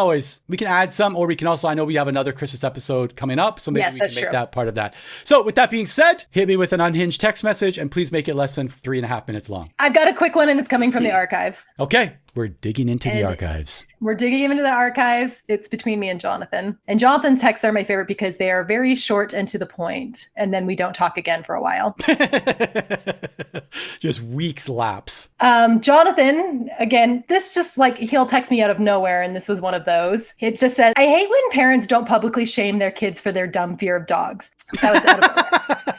add some, or we can also, I know we have another Christmas episode coming up, so maybe we can make that part of that. So with that being said, hit me with an unhinged text message, and please make it less than 3.5 minutes long. I've got a quick one, and it's coming from the archives. Okay, we're digging into the archives. We're digging into the archives. It's between me and Jonathan. And Jonathan's texts are my favorite because they are very short and to the point, and then we don't talk again for a while. Just weeks lapse. Jonathan, again, this just like, he'll text me out of nowhere, and this was one of those. It just said, I hate when parents don't publicly shame their kids for their dumb fear of dogs. That was out of nowhere.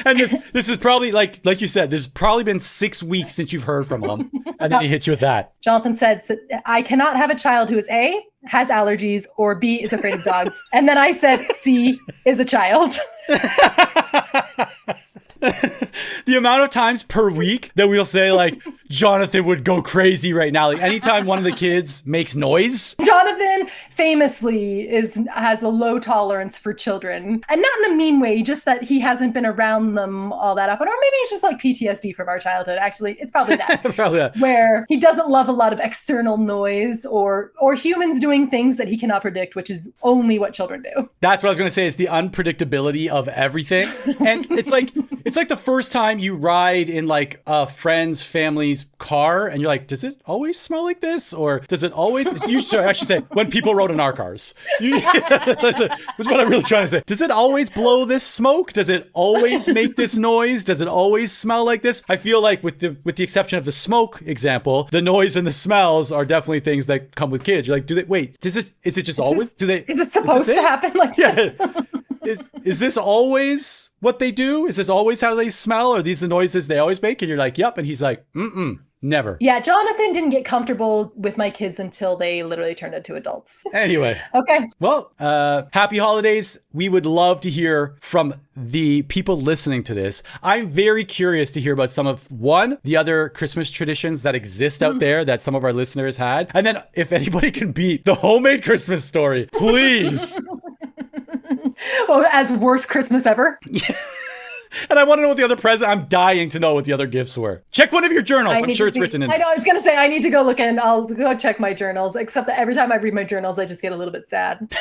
And this is probably, like you said, there's probably been 6 weeks since you've heard from them. And then he hits you with that. Jonathan said, I cannot have a child who is A, has allergies, or B, is afraid of dogs. And then I said, C, is a child. The amount of times per week that we'll say, like, Jonathan would go crazy right now. Like, anytime one of the kids makes noise. Jonathan famously has a low tolerance for children. And not in a mean way, just that he hasn't been around them all that often. Or maybe it's just like PTSD from our childhood. Actually, it's probably that. Probably that. Where he doesn't love a lot of external noise or humans doing things that he cannot predict, which is only what children do. That's what I was going to say. It's the unpredictability of everything. And it's like the first time you ride in like a friend's family's car and you're like, does it always smell like this? Or does it always, I should say, when people rode in our cars. That's what I'm really trying to say. Does it always blow this smoke? Does it always make this noise? Does it always smell like this? I feel like with the exception of the smoke example, the noise and the smells are definitely things that come with kids. You're like, is it just always, is it supposed to happen like this? Is this always what they do? Is this always how they smell? Are these the noises they always make? And you're like, yep. And he's like, never. Yeah, Jonathan didn't get comfortable with my kids until they literally turned into adults. Anyway. Okay. Well, happy holidays. We would love to hear from the people listening to this. I'm very curious to hear about some of, the other Christmas traditions that exist out there that some of our listeners had. And then if anybody can beat the homemade Christmas story, please. Well, as worst Christmas ever. Yeah. And I want to know what the other present. I'm dying to know what the other gifts were. Check one of your journals. I'm sure it's written in. I know. I was going to say I need to go look and I'll go check my journals. Except that every time I read my journals, I just get a little bit sad.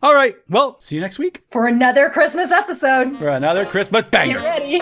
All right. Well, see you next week for another Christmas episode. For another Christmas banger. Get ready.